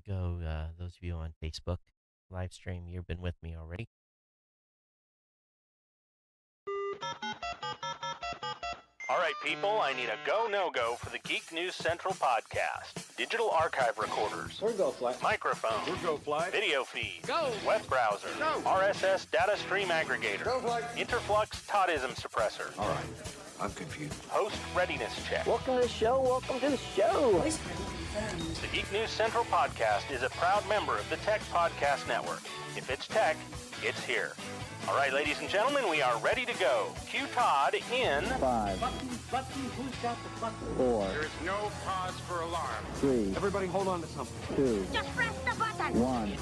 we go. Those of you on Facebook live stream, you've been with me already. All right, people, I need a go, no-go for the Geek News Central podcast. Digital archive recorders. We're go fly. Microphone. We're go fly. Video feed. Go. Web browser. Go. RSS data stream aggregator. Go fly. Interflux Toddism suppressor. All right, I'm confused. Host readiness check. Welcome to the show. Welcome to the show. The Geek News Central podcast is a proud member of the Tech Podcast Network. If it's tech, it's here. All right, ladies and gentlemen, we are ready to go. Cue Todd in 5, Button, who's got the button? 4, There's no cause for alarm. 3, Everybody hold on to something. 2, Just press the button. 1.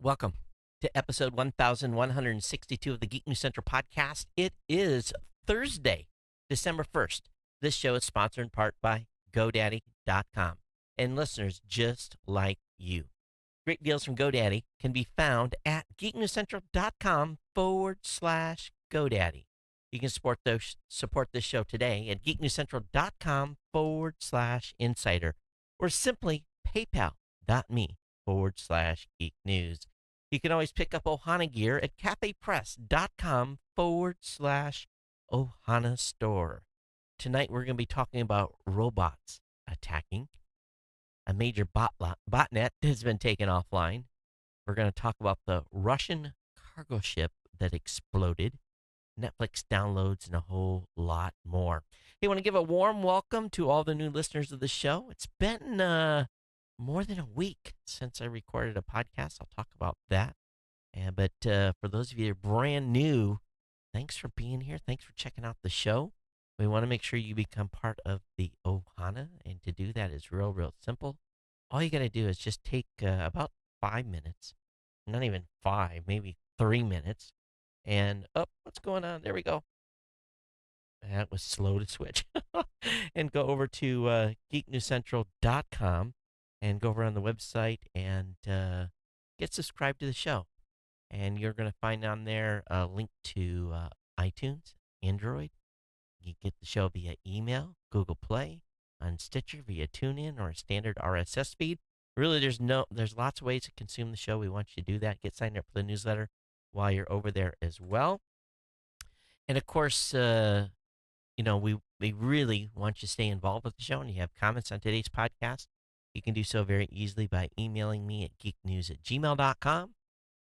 Welcome to episode 1162 of the Geek News Central podcast. It is Thursday, December 1st. This show is sponsored in part by GoDaddy.com and listeners just like you. Great deals from GoDaddy can be found at geeknewscentral.com/GoDaddy. You can support this show today at geeknewscentral.com/insider or simply paypal.me/geeknews. You can always pick up Ohana gear at cafepress.com/Ohana store. Tonight we're going to be talking about robots attacking. A major botnet has been taken offline. We're going to talk about the Russian cargo ship that exploded, Netflix downloads, and a whole lot more. Hey, I want to give a warm welcome to all the new listeners of the show. It's been more than a week since I recorded a podcast. I'll talk about that. But for those of you that are brand new, thanks for being here. Thanks for checking out the show. We want to make sure you become part of the Ohana, and to do that is real simple. All you got to do is just take about 5 minutes, not even 5, maybe 3 minutes, and what's going on? There we go. That was slow to switch. And go over to geeknewscentral.com and go over on the website and get subscribed to the show. And you're going to find on there a link to iTunes, Android. You get the show via email, Google Play, on Stitcher, via TuneIn, or a standard RSS feed. Really, there's lots of ways to consume the show. We want you to do that. Get signed up for the newsletter while you're over there as well. And of course, we really want you to stay involved with the show. And you have comments on today's podcast, you can do so very easily by emailing me at geeknews@gmail.com.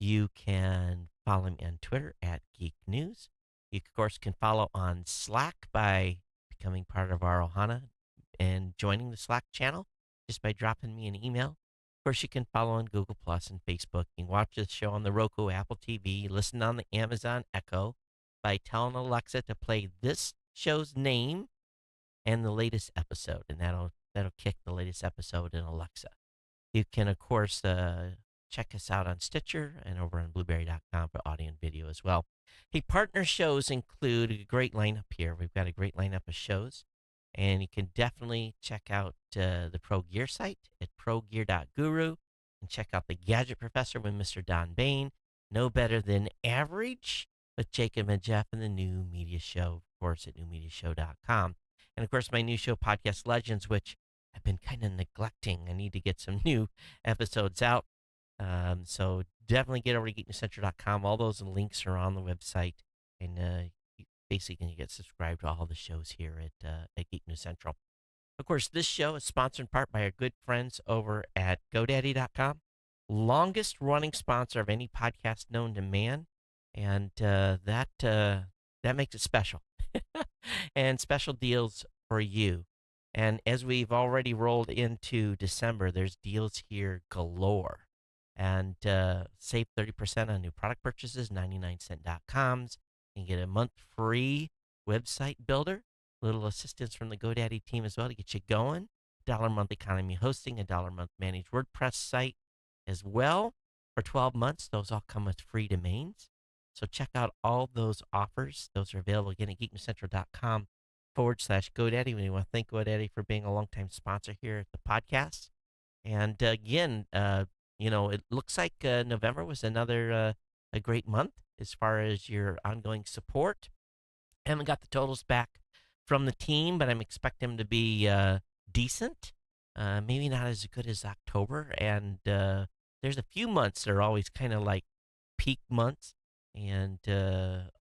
You can follow me on Twitter at geeknews. You, of course, can follow on Slack by becoming part of our Ohana and joining the Slack channel just by dropping me an email. Of course, you can follow on Google Plus and Facebook. You can watch the show on the Roku, Apple TV, listen on the Amazon Echo by telling Alexa to play this show's name and the latest episode, and that'll kick the latest episode in Alexa. You can, of course, check us out on Stitcher and over on blueberry.com for audio and video as well. Hey, partner shows include a great lineup here. We've got a great lineup of shows, and you can definitely check out the Pro Gear site at progear.guru and check out the Gadget Professor with Mr. Don Bain. No Better Than Average with Jacob and Jeff, and the New Media Show, of course, at newmediashow.com. And, of course, my new show, Podcast Legends, which I've been kind of neglecting. I need to get some new episodes out. So definitely get over to geeknewscentral.com. All those links are on the website, and you basically can get subscribed to all the shows here at Geek News Central. Of course, this show is sponsored in part by our good friends over at GoDaddy.com, longest running sponsor of any podcast known to man, and that makes it special, and special deals for you. And as we've already rolled into December, there's deals here galore. And save 30% on new product purchases, 99cent.coms. You can get a month free website builder, little assistance from the GoDaddy team as well to get you going. $1 a month economy hosting, $1 a month managed WordPress site as well for 12 months. Those all come with free domains. So check out all those offers. Those are available again at geeknewscentral.com/GoDaddy. We want to thank GoDaddy for being a longtime sponsor here at the podcast. And again, it looks like November was another a great month as far as your ongoing support. I haven't got the totals back from the team, but I'm expecting them to be decent. maybe not as good as October. And there's a few months that are always kind of like peak months. And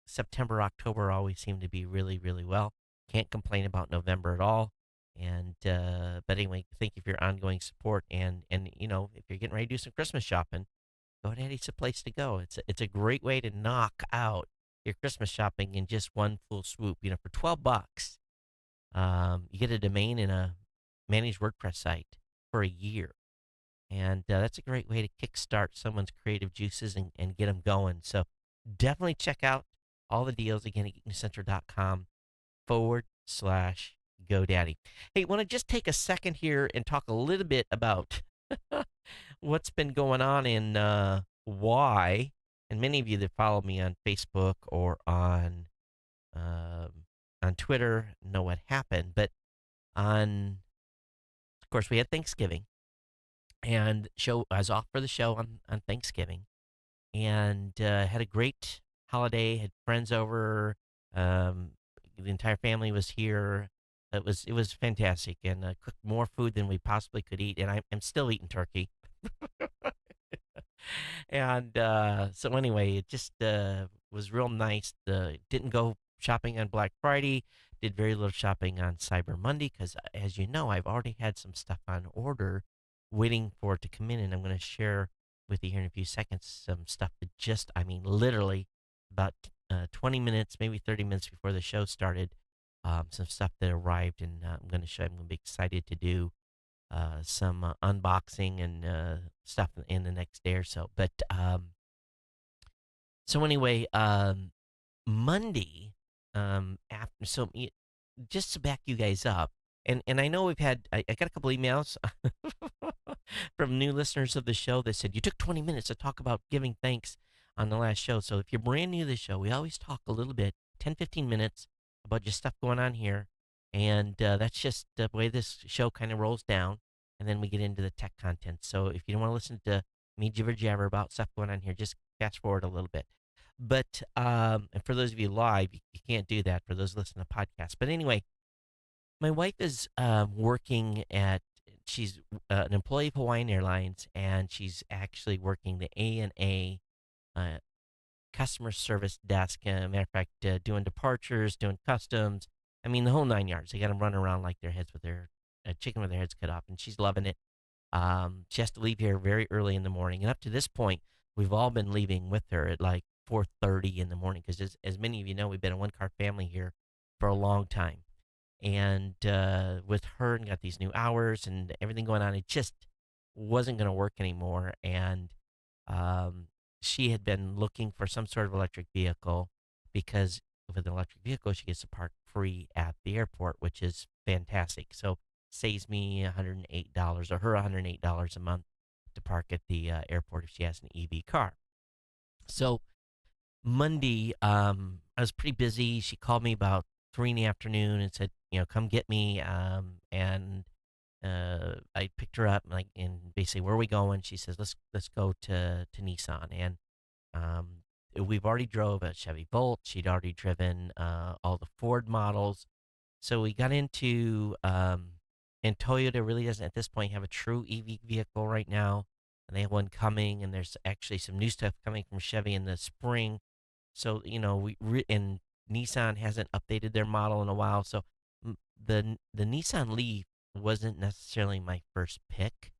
September, October always seem to be really, really well. Can't complain about November at all. And but anyway, thank you for your ongoing support. And if you're getting ready to do some Christmas shopping, GoDaddy's a place to go. It's a great way to knock out your Christmas shopping in just one full swoop. For $12, you get a domain and a managed WordPress site for a year. And that's a great way to kickstart someone's creative juices and get them going. So definitely check out all the deals again at geeknewscentral.com/GoDaddy. Hey, want to just take a second here and talk a little bit about what's been going on in why. And many of you that follow me on Facebook or um, on Twitter know what happened. But of course, we had Thanksgiving, and show I was off for the show on Thanksgiving, and had a great holiday. Had friends over. Um, the entire family was here. It was fantastic, and cooked more food than we possibly could eat. And I'm still eating turkey. And so anyway, it just was real nice. Didn't go shopping on Black Friday. Did very little shopping on Cyber Monday because, as you know, I've already had some stuff on order waiting for it to come in, and I'm going to share with you here in a few seconds some stuff that I mean, literally about 20 minutes, maybe 30 minutes before the show started, some stuff that arrived, and I'm going to show. I'm going to be excited to do some unboxing and stuff in the next day or so. But so anyway, Monday, after just to back you guys up, and I know I got a couple emails from new listeners of the show that said you took 20 minutes to talk about giving thanks on the last show. So if you're brand new to the show, we always talk a little bit, 10, 15 minutes about just stuff going on here. And that's just the way this show kind of rolls down. And then we get into the tech content. So if you don't want to listen to me jibber jabber about stuff going on here, just fast forward a little bit. But and for those of you live, you can't do that for those listening to podcasts. But anyway, my wife is working at. She's an employee of Hawaiian Airlines, and she's actually working the ANA uh, customer service desk. Matter of fact, doing departures, doing customs. I mean, the whole 9 yards. They got them running around like their heads with their chicken with their heads cut off, and she's loving it. She has to leave here very early in the morning, and up to this point, we've all been leaving with her at like 4:30 in the morning because, as many of you know, we've been a one-car family here for a long time, and with her and got these new hours and everything going on, it just wasn't going to work anymore. And um, she had been looking for some sort of electric vehicle because with an electric vehicle, she gets to park free at the airport, which is fantastic. So saves me $108 or her $108 a month to park at the airport if she has an EV car. So Monday, I was pretty busy. She called me about 3 in the afternoon and said, come get me. And I picked her up, and basically, where are we going? She says, let's go to Nissan. And we've already drove a Chevy Volt. She'd already driven all the Ford models. So we got into, and Toyota really doesn't at this point have a true EV vehicle right now. And they have one coming, and there's actually some new stuff coming from Chevy in the spring. So, and Nissan hasn't updated their model in a while. So the Nissan Leaf wasn't necessarily my first pick.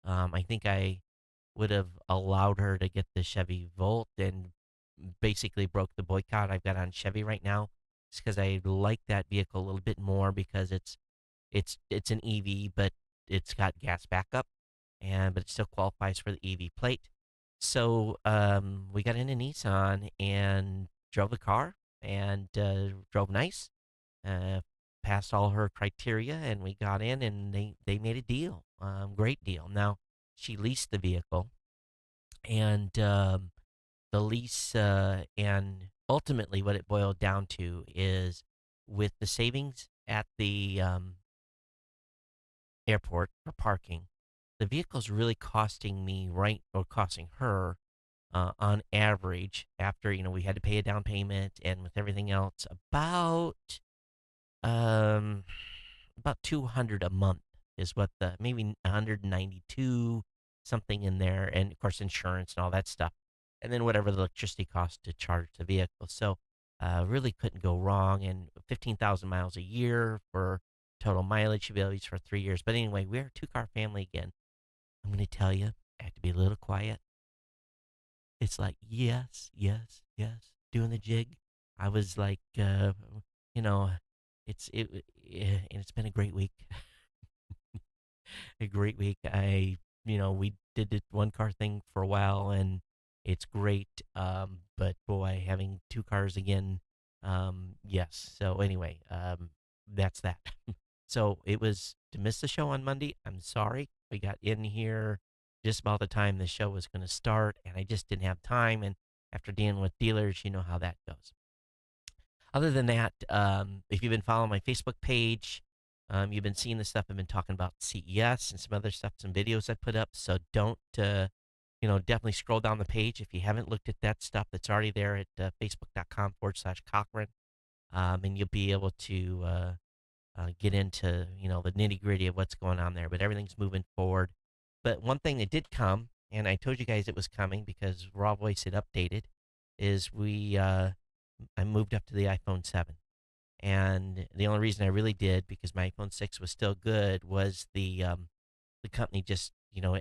I think I would have allowed her to get the Chevy Volt and basically broke the boycott I've got on Chevy right now. It's because I like that vehicle a little bit more because it's an EV, but it's got gas backup, but it still qualifies for the EV plate. So we got into Nissan and drove the car and drove nice, uh, passed all her criteria, and we got in and they made a deal, great deal. Now she leased the vehicle, and the lease and ultimately what it boiled down to is with the savings at the airport for parking, the vehicle's really costing me or costing her on average after we had to pay a down payment and with everything else um about 200 a month is what the maybe 192 something in there, and of course insurance and all that stuff, and then whatever the electricity costs to charge the vehicle. So really couldn't go wrong, and 15,000 miles a year for total mileage should be able to use for 3 years. But anyway, we're a two-car family again. I'm going to tell you, I have to be a little quiet. It's like, yes, yes, yes, doing the jig. I was like, you know, and it's been a great week. A great week. We did the one car thing for a while, and it's great. But boy, having two cars again, yes. So anyway, that's that. So it was to miss the show on Monday. I'm sorry. We got in here just about the time the show was going to start, and I just didn't have time. And after dealing with dealers, you know how that goes. Other than that, if you've been following my Facebook page, you've been seeing the stuff I've been talking about CES and some other stuff, some videos I put up. So don't, definitely scroll down the page if you haven't looked at that stuff that's already there at facebook.com/Cochran. And you'll be able to get into, the nitty gritty of what's going on there. But everything's moving forward. But one thing that did come, and I told you guys it was coming because Raw Voice had updated, is I moved up to the iPhone 7. And the only reason I really did, because my iPhone 6 was still good, was the company just,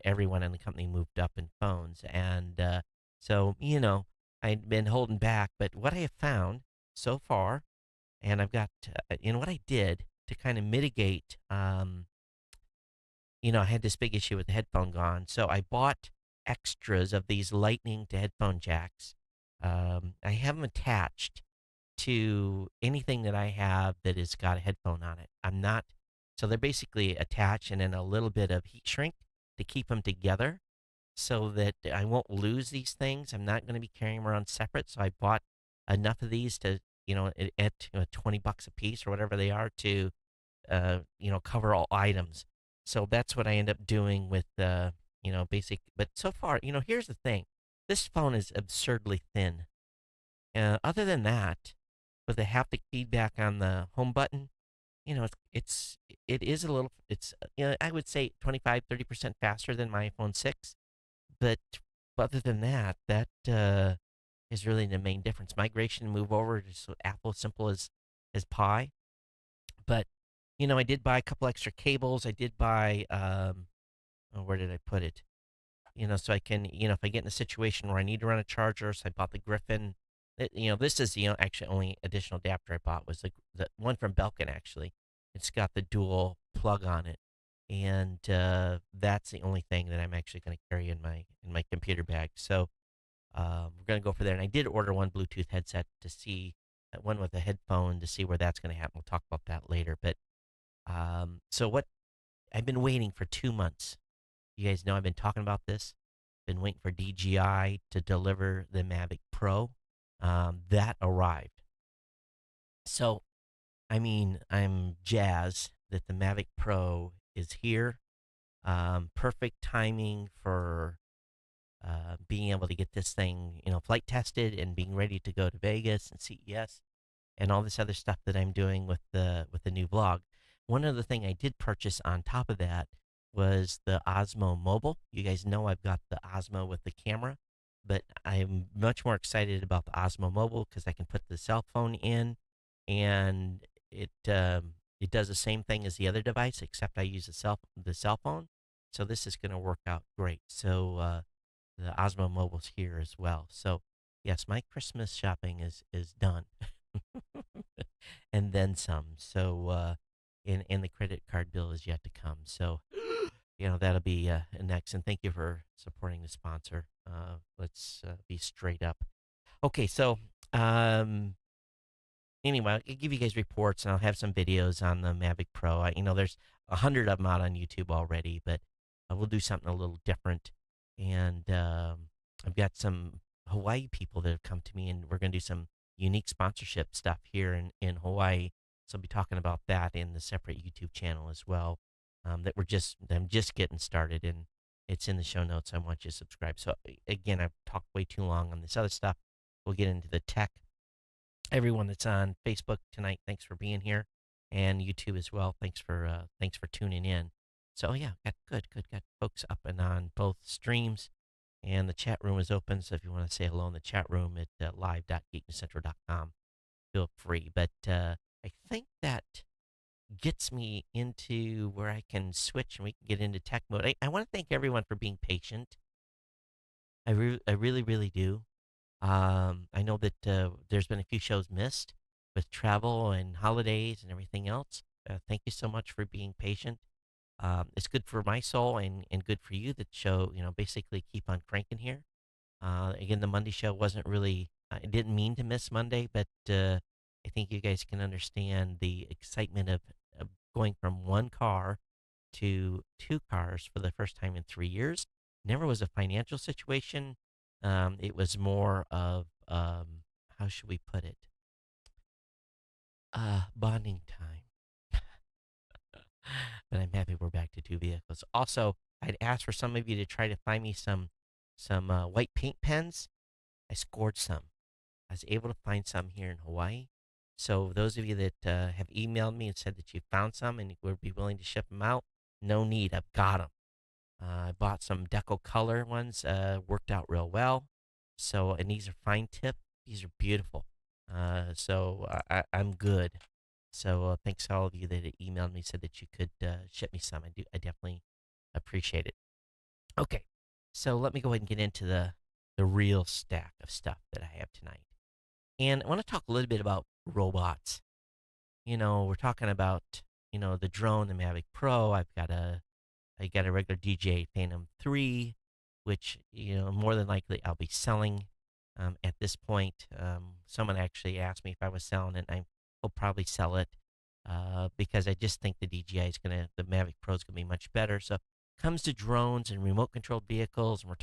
everyone in the company moved up in phones. And so, I'd been holding back. But what I have found so far, and I've got, what I did to kind of mitigate, I had this big issue with the headphone gone. So I bought extras of these lightning to headphone jacks. I have them attached to anything that I have that has got a headphone on it. I'm not, so they're basically attached and then a little bit of heat shrink to keep them together so that I won't lose these things. I'm not going to be carrying them around separate. So I bought enough of these to, at $20 a piece or whatever they are to, cover all items. So that's what I end up doing with, basic. But so far, here's the thing. This phone is absurdly thin. Other than that, with the haptic feedback on the home button, it is a little, it's, I would say 25-30% faster than my iPhone 6. But other than that, is really the main difference. Migration move over to Apple simple as pie. But, I did buy a couple extra cables. I did buy, where did I put it? So I can, if I get in a situation where I need to run a charger, so I bought the Griffin. This is, actually only additional adapter I bought was the one from Belkin, actually. It's got the dual plug on it. And that's the only thing that I'm actually going to carry in my computer bag. So we're going to go for there. And I did order one Bluetooth headset to see, one with a headphone to see where that's going to happen. We'll talk about that later. But so what I've been waiting for 2 months. You guys know I've been talking about this. Been waiting for DJI to deliver the Mavic Pro. That arrived. So, I'm jazzed that the Mavic Pro is here. Perfect timing for being able to get this thing, flight tested and being ready to go to Vegas and CES and all this other stuff that I'm doing with the new vlog. One other thing I did purchase on top of that was the Osmo Mobile. You guys know I've got the Osmo with the camera, but I'm much more excited about the Osmo Mobile because I can put the cell phone in, and it does the same thing as the other device, except I use the cell phone. So this is going to work out great. So the Osmo Mobile's here as well. So yes, my Christmas shopping is done, and then some. So and the credit card bill is yet to come. So that'll be next. And thank you for supporting the sponsor. Let's be straight up. Okay, so anyway, I'll give you guys reports, and I'll have some videos on the Mavic Pro. There's 100 of them out on YouTube already, but we'll do something a little different. And I've got some Hawaii people that have come to me, and we're going to do some unique sponsorship stuff here in Hawaii. So I'll be talking about that in the separate YouTube channel as well. I'm just getting started, and it's in the show notes. I want you to subscribe. So again, I've talked way too long on this other stuff. We'll get into the tech. Everyone that's on Facebook tonight, thanks for being here, and YouTube as well. Thanks for tuning in. So yeah, got good. Got folks up and on both streams, and the chat room is open. So if you want to say hello in the chat room at live.geeknewscentral.com, feel free. But I think that gets me into where I can switch and we can get into tech mode. I want to thank everyone for being patient. I really, really do. I know that there's been a few shows missed with travel and holidays and everything else. Thank you so much for being patient. It's good for my soul and good for you that show, basically keep on cranking here. Again, the Monday show wasn't really, I didn't mean to miss Monday, but I think you guys can understand the excitement of going from one car to two cars for the first time in 3 years. Never was a financial situation. It was more of, how should we put it? Bonding time. But I'm happy we're back to two vehicles. Also, I'd asked for some of you to try to find me some white paint pens. I scored some. I was able to find some here in Hawaii. So those of you that have emailed me and said that you found some and would be willing to ship them out, no need. I've got them. I bought some Deco Color ones. Worked out real well. So and these are fine tip. These are beautiful. I'm good. So thanks to all of you that emailed me said that you could ship me some. I do. I definitely appreciate it. Okay, so let me go ahead and get into the real stack of stuff that I have tonight. And I want to talk a little bit about robots. We're talking about, the drone, the Mavic Pro. I got a regular DJI Phantom 3, which, more than likely I'll be selling at this point. Someone actually asked me if I was selling it, and I will probably sell it because I just think the the Mavic Pro is going to be much better. So, comes to drones and remote controlled vehicles, and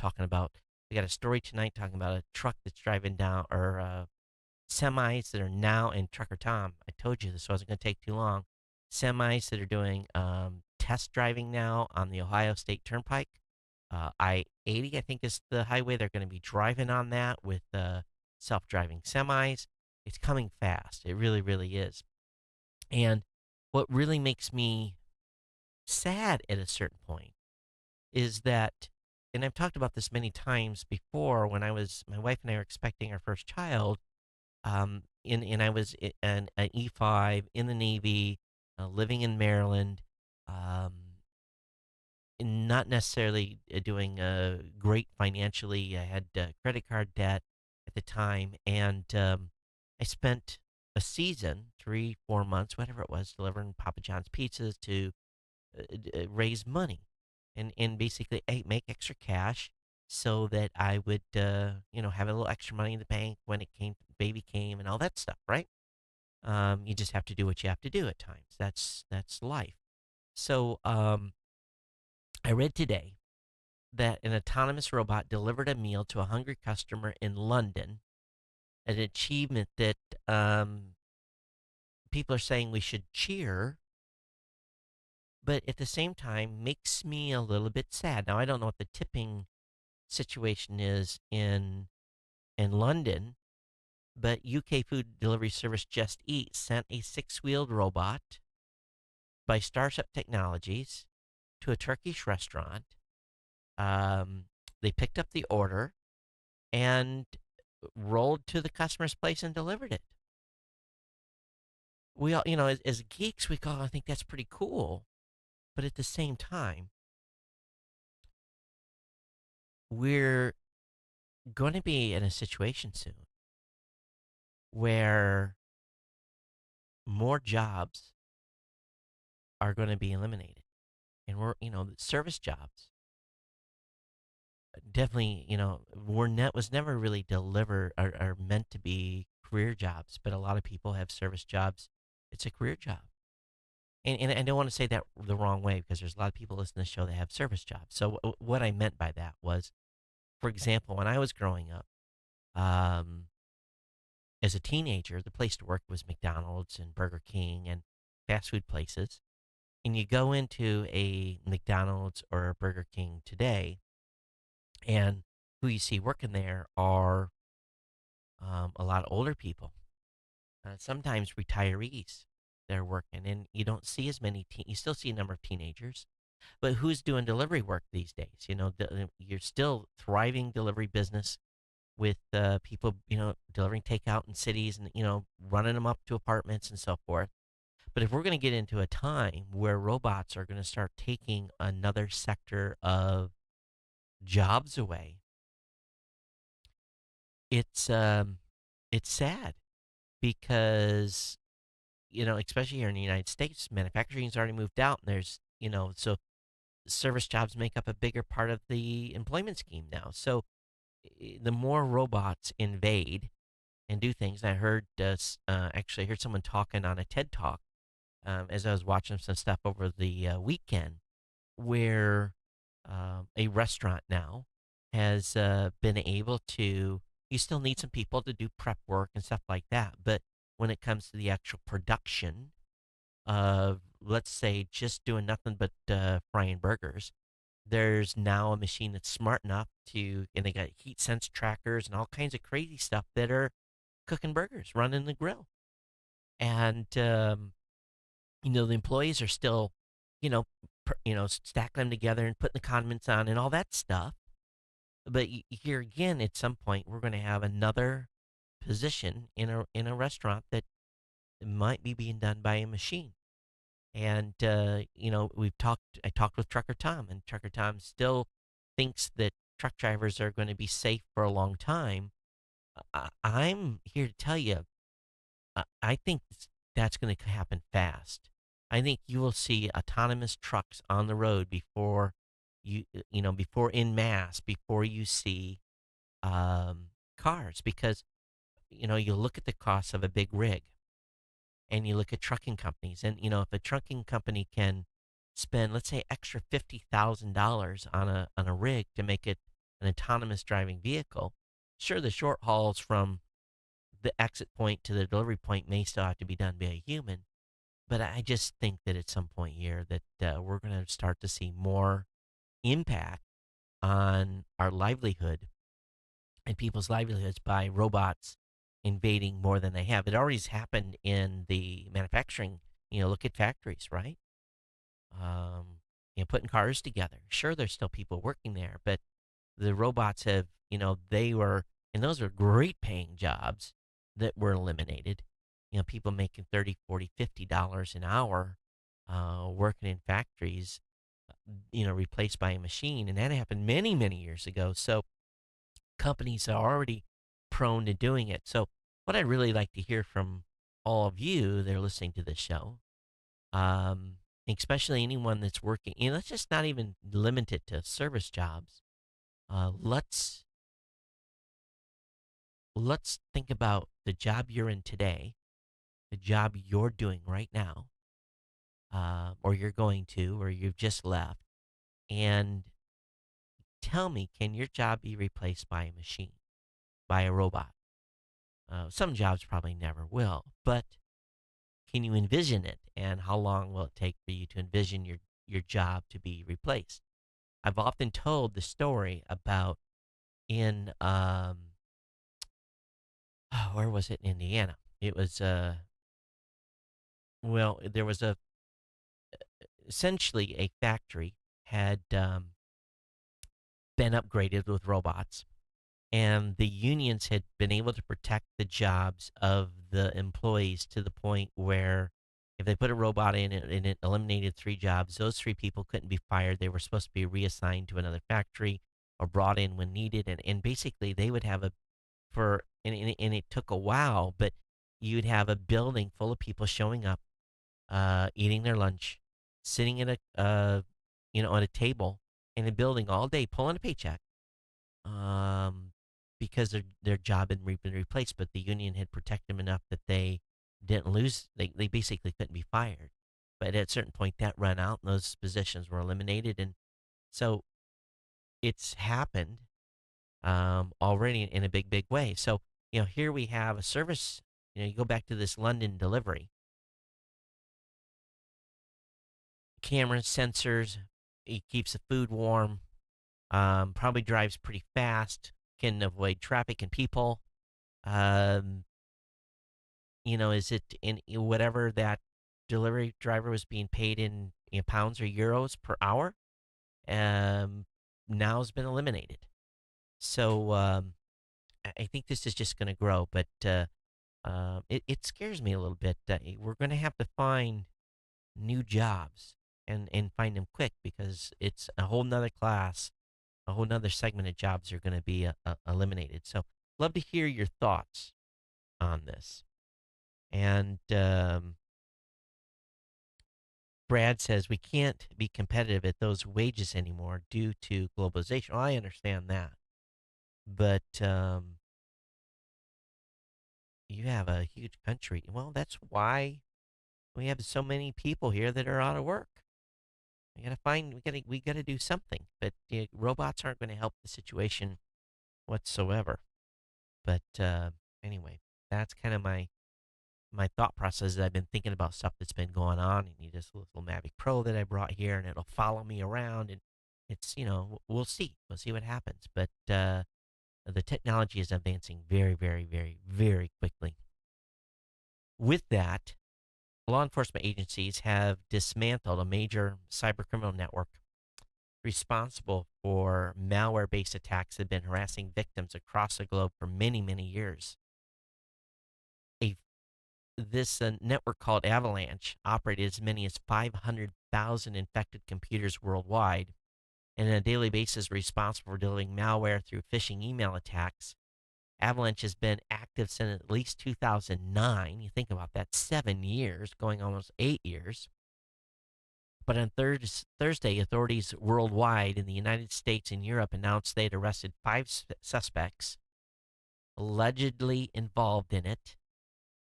we got a story tonight talking about a truck that's driving down, or semis that are now in Trucker Tom. I told you this wasn't going to take too long. Semis that are doing test driving now on the Ohio State Turnpike. I-80, I think, is the highway. They're going to be driving on that with self-driving semis. It's coming fast. It really, really is. And what really makes me sad at a certain point is that, and I've talked about this many times before, when my wife and I were expecting our first child, and I was an E5 in the Navy, living in Maryland, um, and not necessarily doing great financially. I had credit card debt at the time, and I spent a season, 3, 4 months, whatever it was, delivering Papa John's pizzas to raise money, and basically make extra cash so that I would have a little extra money in the bank when baby came, and all that stuff, right? You just have to do what you have to do at times. That's life. So I read today that an autonomous robot delivered a meal to a hungry customer in London, an achievement that people are saying we should cheer, but at the same time makes me a little bit sad. Now, I don't know what the tipping situation is in London, but UK food delivery service Just Eat sent a six-wheeled robot by Starship Technologies to a Turkish restaurant. They picked up the order and rolled to the customer's place and delivered it. We all, as geeks, I think that's pretty cool. But at the same time, we're going to be in a situation soon where more jobs are going to be eliminated. And service jobs definitely, was never really delivered or are meant to be career jobs, but a lot of people have service jobs. It's a career job. And I don't want to say that the wrong way, because there's a lot of people listening to the show that have service jobs. So what I meant by that was, for example, when I was growing up, um, as a teenager, the place to work was McDonald's and Burger King and fast food places. And you go into a McDonald's or a Burger King today, and who you see working there are a lot of older people, sometimes retirees that are working. And you don't see as many, you still see a number of teenagers, But who's doing delivery work these days? You're still thriving delivery business with people, delivering takeout in cities and, running them up to apartments and so forth. But if we're going to get into a time where robots are going to start taking another sector of jobs away, it's it's sad because especially here in the United States, manufacturing's already moved out, and there's so service jobs make up a bigger part of the employment scheme now. So the more robots invade and do things, I heard actually I heard someone talking on a TED talk as I was watching some stuff over the weekend, where a restaurant now has been able to. You still need some people to do prep work and stuff like that, but when it comes to the actual production of, let's say, just doing nothing but frying burgers, there's now a machine that's smart enough to, and they got heat sense trackers and all kinds of crazy stuff that are cooking burgers, running the grill. And the employees are still, you know, stacking them together and putting the condiments on and all that stuff. But here again, at some point, we're going to have another position in a restaurant that might be being done by a machine. And I talked with Trucker Tom, and Trucker Tom still thinks that truck drivers are going to be safe for a long time. I'm here to tell you, I think that's going to happen fast. I think you will see autonomous trucks on the road before before in mass, before you see cars, because you look at the cost of a big rig, and you look at trucking companies, and if a trucking company can spend, let's say, extra $50,000 on a rig to make it an autonomous driving vehicle, sure, the short hauls from the exit point to the delivery point may still have to be done by a human, but I just think that at some point here that we're going to start to see more impact on our livelihood and people's livelihoods by robots invading more than they have. It already's happened in the manufacturing. Look at factories, right? Putting cars together. Sure, there's still people working there, but the robots have, they were, and those are great paying jobs that were eliminated. People making 30, 40, $50 an hour working in factories, replaced by a machine. And that happened many, many years ago. So companies are already prone to doing it. So what I'd really like to hear from all of you that are listening to this show, um, especially anyone that's working, let's just not even limit it to service jobs. Let's think about the job you're in today, the job you're doing right now, or you're going to, or you've just left, and tell me, can your job be replaced by a machine, by a robot? Some jobs probably never will, but can you envision it? And how long will it take for you to envision your job to be replaced? I've often told the story about in where was it in Indiana? It was well, there was a essentially a factory had been upgraded with robots, and the unions had been able to protect the jobs of the employees to the point where if they put a robot in it and it eliminated three jobs, those three people couldn't be fired. They were supposed to be reassigned to another factory or brought in when needed. And basically, they would have and it took a while, but you'd have a building full of people showing up, eating their lunch, sitting at at a table in a building all day, pulling a paycheck, um, because their job had been replaced, but the union had protected them enough that they didn't lose. They basically couldn't be fired. But at a certain point, that ran out, and those positions were eliminated, and so it's happened already in a big way. So here we have a service. You go back to this London delivery. Cameras, sensors, it keeps the food warm. Probably drives pretty fast, can avoid traffic and people. Um, is it in whatever that delivery driver was being paid in pounds or euros per hour, um, now has been eliminated. So I think this is just going to grow, but it scares me a little bit. We're going to have to find new jobs and find them quick because it's a whole nother class, a whole nother segment of jobs are going to be eliminated. So, love to hear your thoughts on this. And Brad says we can't be competitive at those wages anymore due to globalization. Well, I understand that, but you have a huge country. Well, that's why we have so many people here that are out of work. We gotta do something. But robots aren't going to help the situation whatsoever. But anyway, that's kind of my thought process. I've been thinking about stuff that's been going on. I need this little Mavic Pro that I brought here, and it'll follow me around. And it's we'll see. We'll see what happens. But the technology is advancing very, very, very, very quickly. With that, law enforcement agencies have dismantled a major cybercriminal network responsible for malware based attacks that have been harassing victims across the globe for many, many years. This network called Avalanche operated as many as 500,000 infected computers worldwide and on a daily basis responsible for delivering malware through phishing email attacks. Avalanche has been active since at least 2009. You think about that, 7 years, going almost 8 years. But on Thursday, authorities worldwide in the United States and Europe announced they had arrested 5 suspects allegedly involved in it.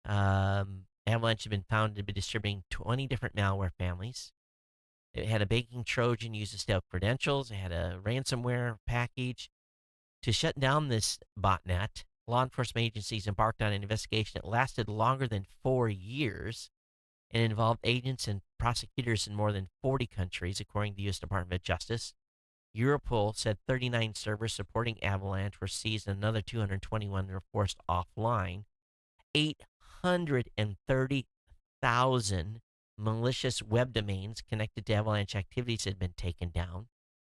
Avalanche had been found to be distributing 20 different malware families. It had a baking Trojan used to steal credentials. It had a ransomware package. To shut down this botnet, law enforcement agencies embarked on an investigation that lasted longer than 4 years and involved agents and prosecutors in more than 40 countries, according to the U.S. Department of Justice. Europol said 39 servers supporting Avalanche were seized and another 221 were forced offline. 830,000 malicious web domains connected to Avalanche activities had been taken down.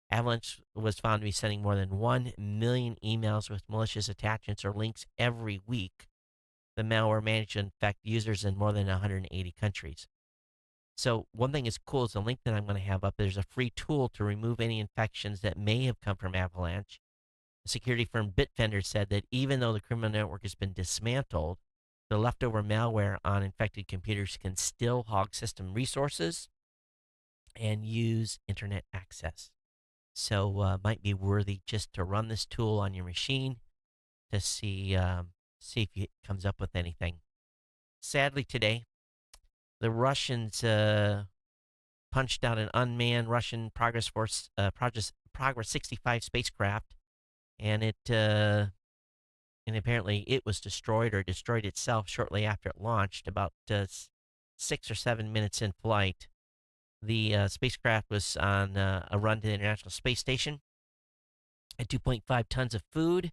Avalanche was found to be sending more than 1 million emails with malicious attachments or links every week. The malware managed to infect users in more than 180 countries. So one thing is cool is the link that I'm going to have up. There's a free tool to remove any infections that may have come from Avalanche. The security firm Bitfender said that even though the criminal network has been dismantled, the leftover malware on infected computers can still hog system resources and use internet access. So might be worthy just to run this tool on your machine to see if it comes up with anything. Sadly, today the Russians punched out an unmanned Russian Progress 65 spacecraft, and apparently it was destroyed or destroyed itself shortly after it launched, about 6 or 7 minutes in flight. The spacecraft was on a run to the International Space Station. Had 2.5 tons of food,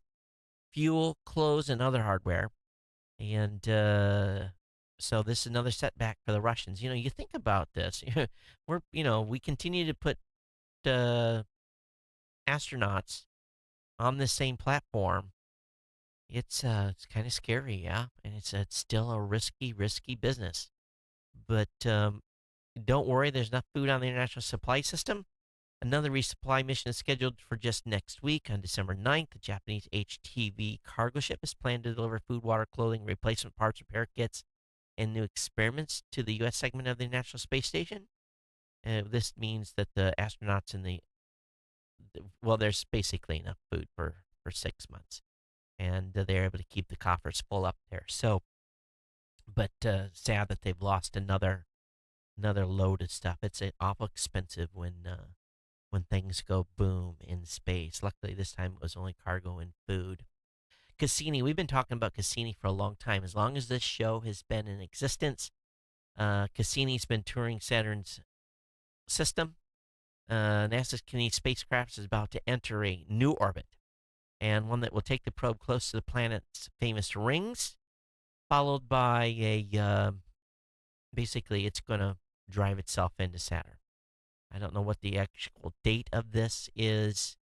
fuel, clothes, and other hardware. And so this is another setback for the Russians. You think about this. We continue to put astronauts on the same platform. It's kind of scary, yeah, and it's still a risky business. But don't worry, there's enough food on the international supply system. Another resupply mission is scheduled for just next week on December 9th. The Japanese HTV cargo ship is planned to deliver food, water, clothing, replacement parts, repair kits, and new experiments to the U.S. segment of the International Space Station. This means that the astronauts there's basically enough food for 6 months. And they're able to keep the coffers full up there. So, but sad that they've lost another load of stuff. It's awful expensive when things go boom in space. Luckily, this time it was only cargo and food. Cassini, we've been talking about Cassini for a long time. As long as this show has been in existence, Cassini's been touring Saturn's system. NASA's Cassini spacecraft is about to enter a new orbit, and one that will take the probe close to the planet's famous rings, followed by basically it's going to drive itself into Saturn. I don't know what the actual date of this is.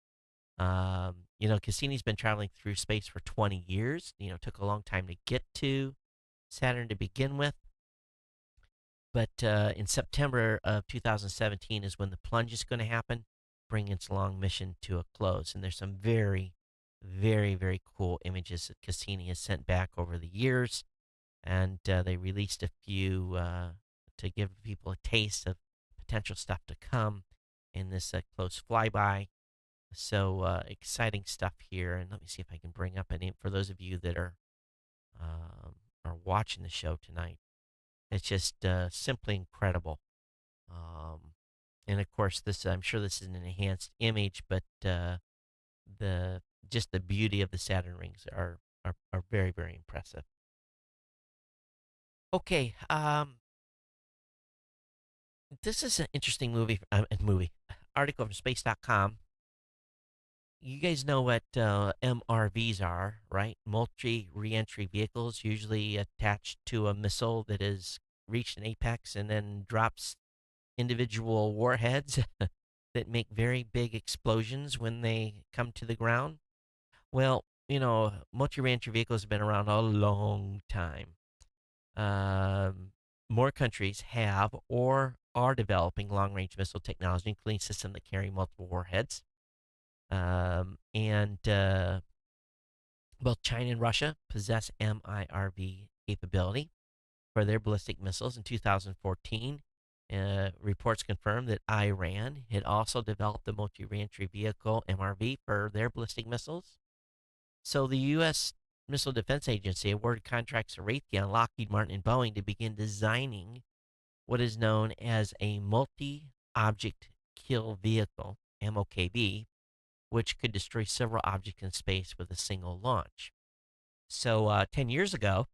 Cassini's been traveling through space for 20 years. Took a long time to get to Saturn to begin with. But in September of 2017 is when the plunge is going to happen, bring its long mission to a close. And there's some very, very, very cool images that Cassini has sent back over the years. And they released a few to give people a taste of potential stuff to come in this close flyby. So exciting stuff here. And let me see if I can bring up any for those of you that are watching the show tonight. It's just simply incredible. And of course, I'm sure this is an enhanced image, but the just the beauty of the Saturn rings are very, very impressive. Okay, this is an interesting movie article from space.com. You guys know what MRVs are, right? Multi reentry vehicles, usually attached to a missile that has reached an apex and then drops individual warheads that make very big explosions when they come to the ground. Well, multi reentry vehicles have been around a long time. More countries have or are developing long range missile technology, including systems that carry multiple warheads. And both China and Russia possess MIRV capability for their ballistic missiles. In 2014, reports confirmed that Iran had also developed the multi-reentry vehicle MRV for their ballistic missiles. So the U.S. Missile Defense Agency awarded contracts to Raytheon, Lockheed Martin, and Boeing to begin designing what is known as a multi-object kill vehicle, MOKV, which could destroy several objects in space with a single launch. So 10 years ago,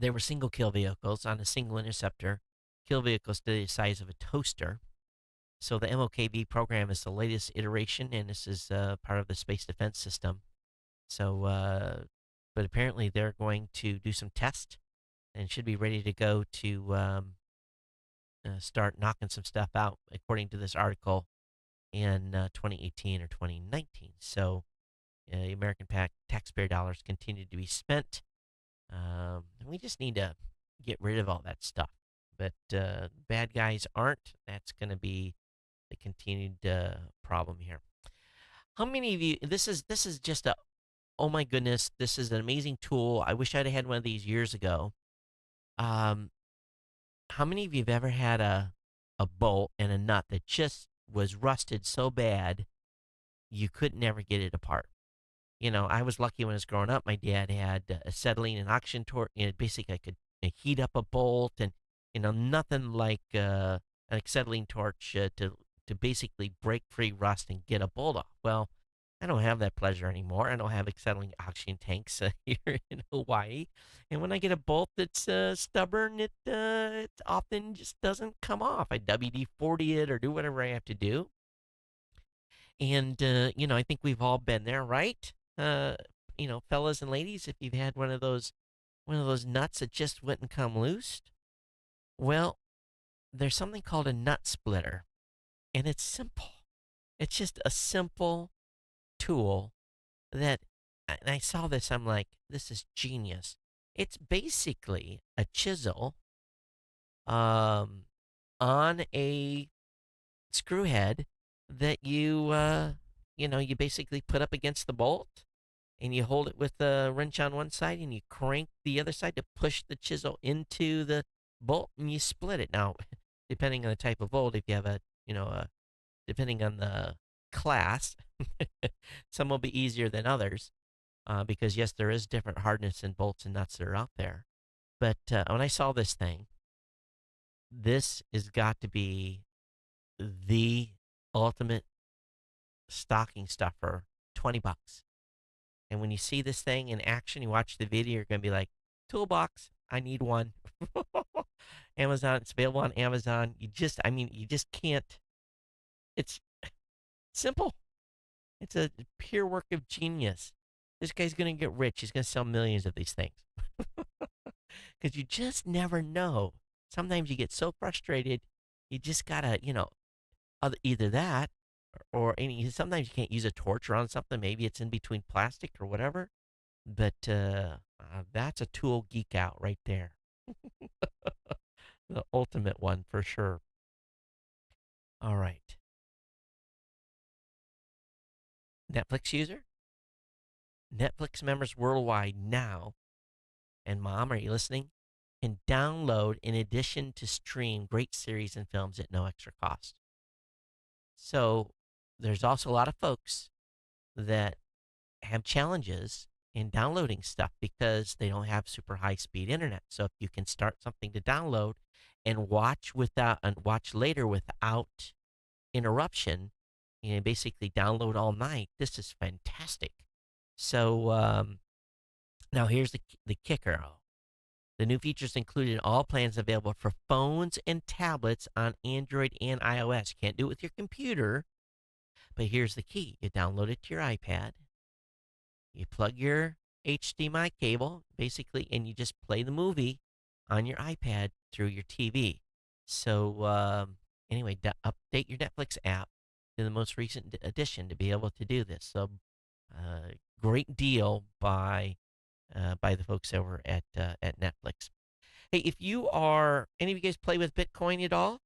there were single kill vehicles on a single interceptor, kill vehicles the size of a toaster. So the MOKV program is the latest iteration, and this is part of the space defense system. So, but apparently they're going to do some tests and should be ready to go to start knocking some stuff out, according to this article, in 2018 or 2019. So American taxpayer dollars continue to be spent. We just need to get rid of all that stuff. But bad guys aren't. That's going to be the continued problem here. How many of you? This is just a. Oh my goodness! This is an amazing tool. I wish I'd had one of these years ago. How many of you have ever had a bolt and a nut that just was rusted so bad you could never get it apart? I was lucky when I was growing up. My dad had acetylene and oxygen torch. Basically, I could heat up a bolt, and nothing like an acetylene torch to basically break free rust and get a bolt off. Well, I don't have that pleasure anymore. I don't have acetylene oxygen tanks here in Hawaii, and when I get a bolt that's stubborn, it often just doesn't come off. I WD-40 it or do whatever I have to do. And I think we've all been there, right? Fellas and ladies, if you've had one of those nuts that just wouldn't come loose. Well, there's something called a nut splitter, and it's simple. It's just a simple tool that, and I saw this, I'm like, this is genius. It's basically a chisel on a screw head that you basically put up against the bolt, and you hold it with the wrench on one side, and you crank the other side to push the chisel into the bolt, and you split it. Now, depending on the type of bolt, if you have depending on the class, some will be easier than others, because yes, there is different hardness in bolts and nuts that are out there. But when I saw this thing, this has got to be the ultimate stocking stuffer, $20. And when you see this thing in action, you watch the video, you're going to be like, toolbox, I need one. Amazon, it's available on Amazon. You just can't. It's simple. It's a pure work of genius. This guy's going to get rich. He's going to sell millions of these things. Because you just never know sometimes you get so frustrated, you just gotta, either that or any. Sometimes you can't use a torch around something. Maybe it's in between plastic or whatever. But that's a tool geek out right there. The ultimate one for sure. All right. Netflix user? Netflix members worldwide now, and mom, are you listening? Can download in addition to stream great series and films at no extra cost. So there's also a lot of folks that have challenges in downloading stuff because they don't have super high speed internet. So if you can start something to download and watch later without interruption, basically download all night, this is fantastic. So now here's the kicker. The new features included in all plans available for phones and tablets on Android and iOS. You can't do it with your computer, but here's the key. You download it to your iPad. You plug your HDMI cable, basically, and you just play the movie on your iPad through your TV. So, anyway, update your Netflix app to the most recent edition to be able to do this. So, great deal by the folks over at Netflix. Hey, if any of you guys play with Bitcoin at all?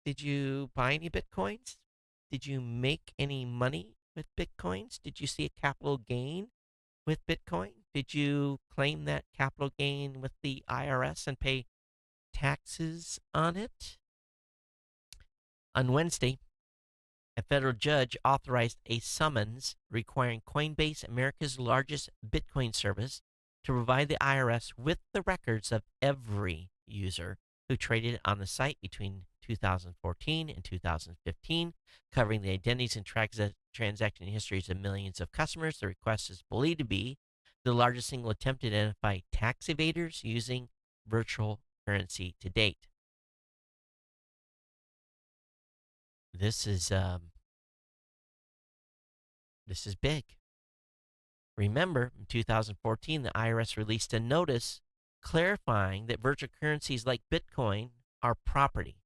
Did you buy any Bitcoins? Did you make any money with Bitcoins? Did you see a capital gain with Bitcoin? Did you claim that capital gain with the IRS and pay taxes on it? On Wednesday, a federal judge authorized a summons requiring Coinbase, America's largest Bitcoin service, to provide the IRS with the records of every user who traded on the site between 2014 and 2015, covering the identities and transaction histories of millions of customers. The request is believed to be the largest single attempt to identify tax evaders using virtual currency to date. This is big. Remember, in 2014, the IRS released a notice clarifying that virtual currencies like Bitcoin are property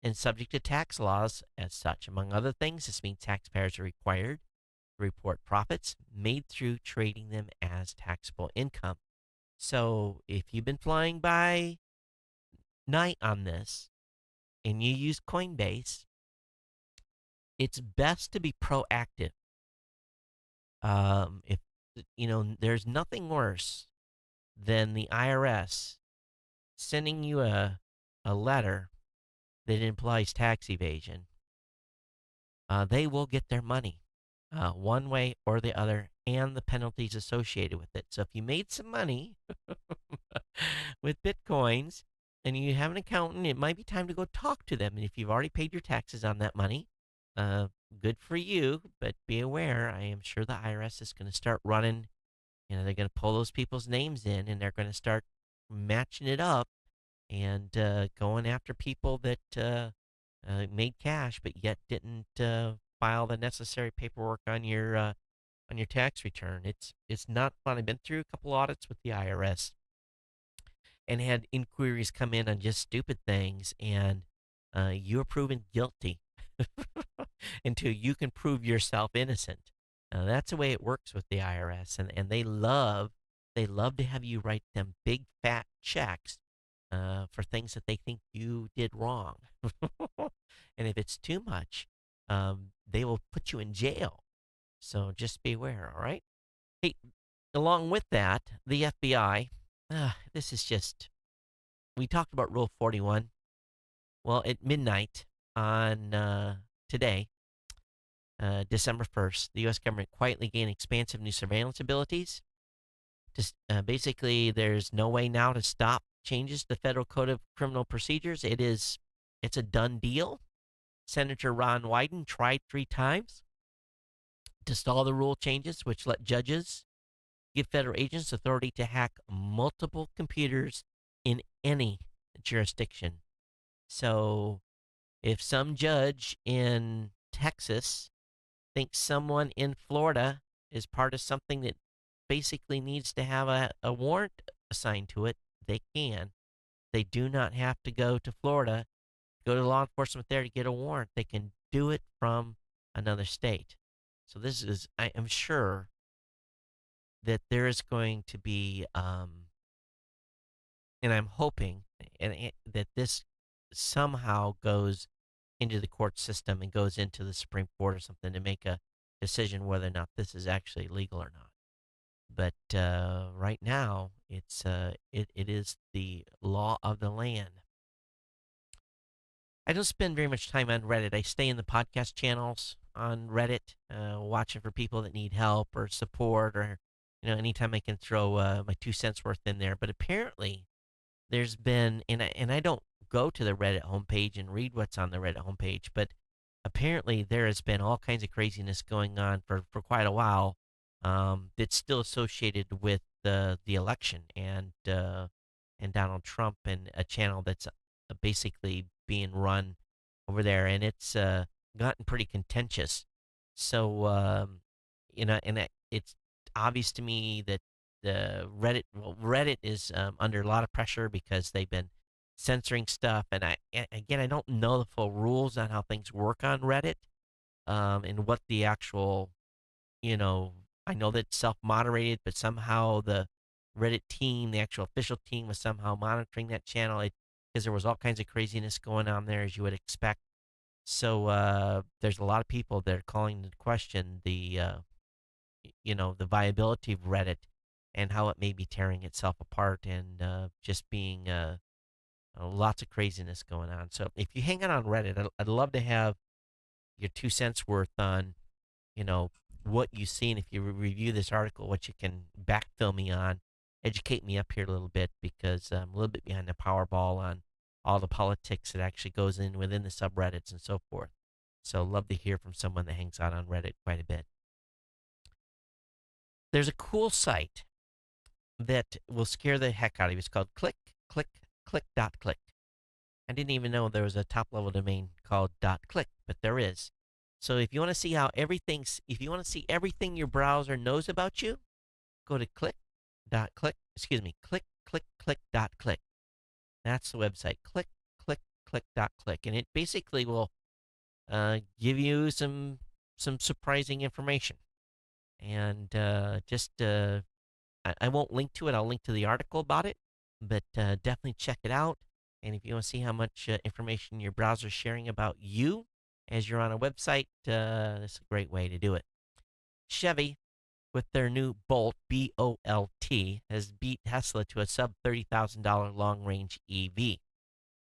and subject to tax laws as such. Among other things, this means taxpayers are required to report profits made through trading them as taxable income. So if you've been flying by night on this and you use Coinbase, it's best to be proactive. If there's nothing worse than the IRS sending you a letter that implies tax evasion. They will get their money one way or the other, and the penalties associated with it. So if you made some money with Bitcoins and you have an accountant, it might be time to go talk to them. And if you've already paid your taxes on that money, good for you, but be aware, I am sure the IRS is going to start running. They're going to pull those people's names in, and they're going to start matching it up and going after people that made cash but yet didn't file the necessary paperwork on your tax return. It's not fun. I've been through a couple audits with the IRS and had inquiries come in on just stupid things, and you are proven guilty until you can prove yourself innocent. That's the way it works with the IRS, and they love to have you write them big fat checks for things that they think you did wrong. And if it's too much, they will put you in jail. So just be aware, all right? Hey, along with that, the FBI, this is just, we talked about Rule 41. Well, at midnight on today, December 1st, the U.S. government quietly gained expansive new surveillance abilities. Just basically, there's no way now to stop changes to the Federal Code of Criminal Procedures. It's a done deal. Senator Ron Wyden tried 3 times to stall the rule changes, which let judges give federal agents authority to hack multiple computers in any jurisdiction. So if some judge in Texas thinks someone in Florida is part of something that basically needs to have a warrant assigned to it, they can. they do not have to go to Florida, go to law enforcement there to get a warrant. They can do it from another state. So this is, I am sure that there is going to be, and I'm hoping that this somehow goes into the court system and goes into the Supreme Court or something to make a decision whether or not this is actually legal or not. But right now, it is the law of the land. I don't spend very much time on Reddit. I stay in the podcast channels on Reddit, watching for people that need help or support, or anytime I can throw my 2 cents worth in there. But apparently, there's been, and I don't go to the Reddit homepage and read what's on the Reddit homepage, but apparently there has been all kinds of craziness going on for quite a while, that's still associated with the election and Donald Trump, and a channel that's basically being run over there, and it's gotten pretty contentious. So it's obvious to me that the Reddit is under a lot of pressure because they've been censoring stuff, and again, I don't know the full rules on how things work on Reddit, and what the actual, you know, I know that it's self-moderated, but somehow the Reddit team, the actual official team, was somehow monitoring that channel, because there was all kinds of craziness going on there, as you would expect. So there's a lot of people that are calling into question the viability of Reddit and how it may be tearing itself apart, and just being lots of craziness going on. So if you hang out on Reddit, I'd love to have your 2 cents worth on, you know, what you see, and if you review this article, what you can backfill me on, educate me up here a little bit, because I'm a little bit behind the Powerball on all the politics that actually goes in within the subreddits and so forth. So love to hear from someone that hangs out on Reddit quite a bit. There's a cool site that will scare the heck out of you. It's called click. I didn't even know there was a top level domain called .click, but there is. So if you want to see if you want to see everything your browser knows about you, go to click.click. That's the website, click.click, and it basically will give you some surprising information. And I won't link to it. I'll link to the article about it, but definitely check it out. And if you want to see how much information your browser is sharing about you as you're on a website, that's a great way to do it. Chevy, with their new Bolt, B-O-L-T, has beat Tesla to a sub-$30,000 long-range EV.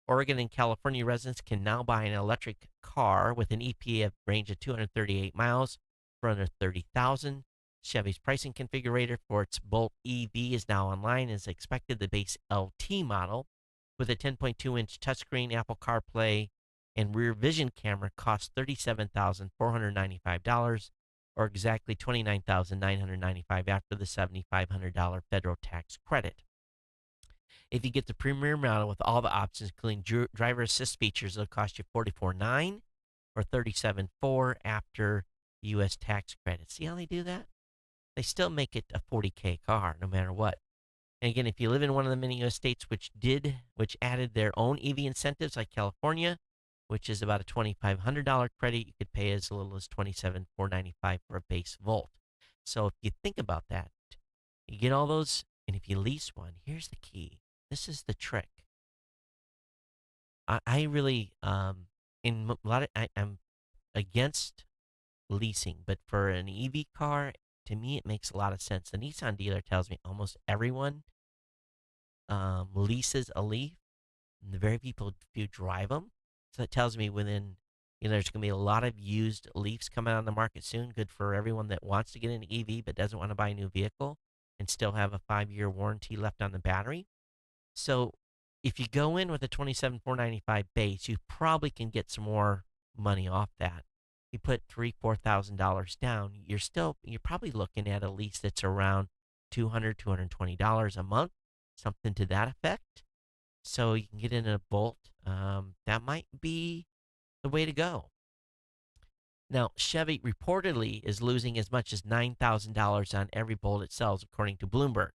Oregon and California residents can now buy an electric car with an EPA range of 238 miles for under $30,000. Chevy's pricing configurator for its Bolt EV is now online, as expected. The base LT model, with a 10.2-inch touchscreen, Apple CarPlay, and rear vision camera, costs $37,495, or exactly $29,995 after the $7,500 federal tax credit. If you get the premium model with all the options, including driver assist features, it'll cost you $44,900 or $37,400 after U.S. tax credit. See how they do that? They still make it a $40K car no matter what. And again, if you live in one of the many U.S. states which added their own EV incentives, like California, which is about a $2,500 credit, you could pay as little as $27,495 for a base Volt. So if you think about that, you get all those, and if you lease one, here's the key. This is the trick. I really, in a lot of, I'm against leasing, but for an EV car, to me, it makes a lot of sense. The Nissan dealer tells me almost everyone leases a Leaf, and the very few drive them. So that tells me within, there's going to be a lot of used Leafs coming on the market soon. Good for everyone that wants to get an EV but doesn't want to buy a new vehicle and still have a 5-year warranty left on the battery. So if you go in with a $27,495 base, you probably can get some more money off that. You put $3,000-$4,000 down, you're probably looking at a lease that's around $220 a month, something to that effect. So you can get in a Bolt. That might be the way to go. Now, Chevy reportedly is losing as much as $9,000 on every Bolt it sells, according to Bloomberg.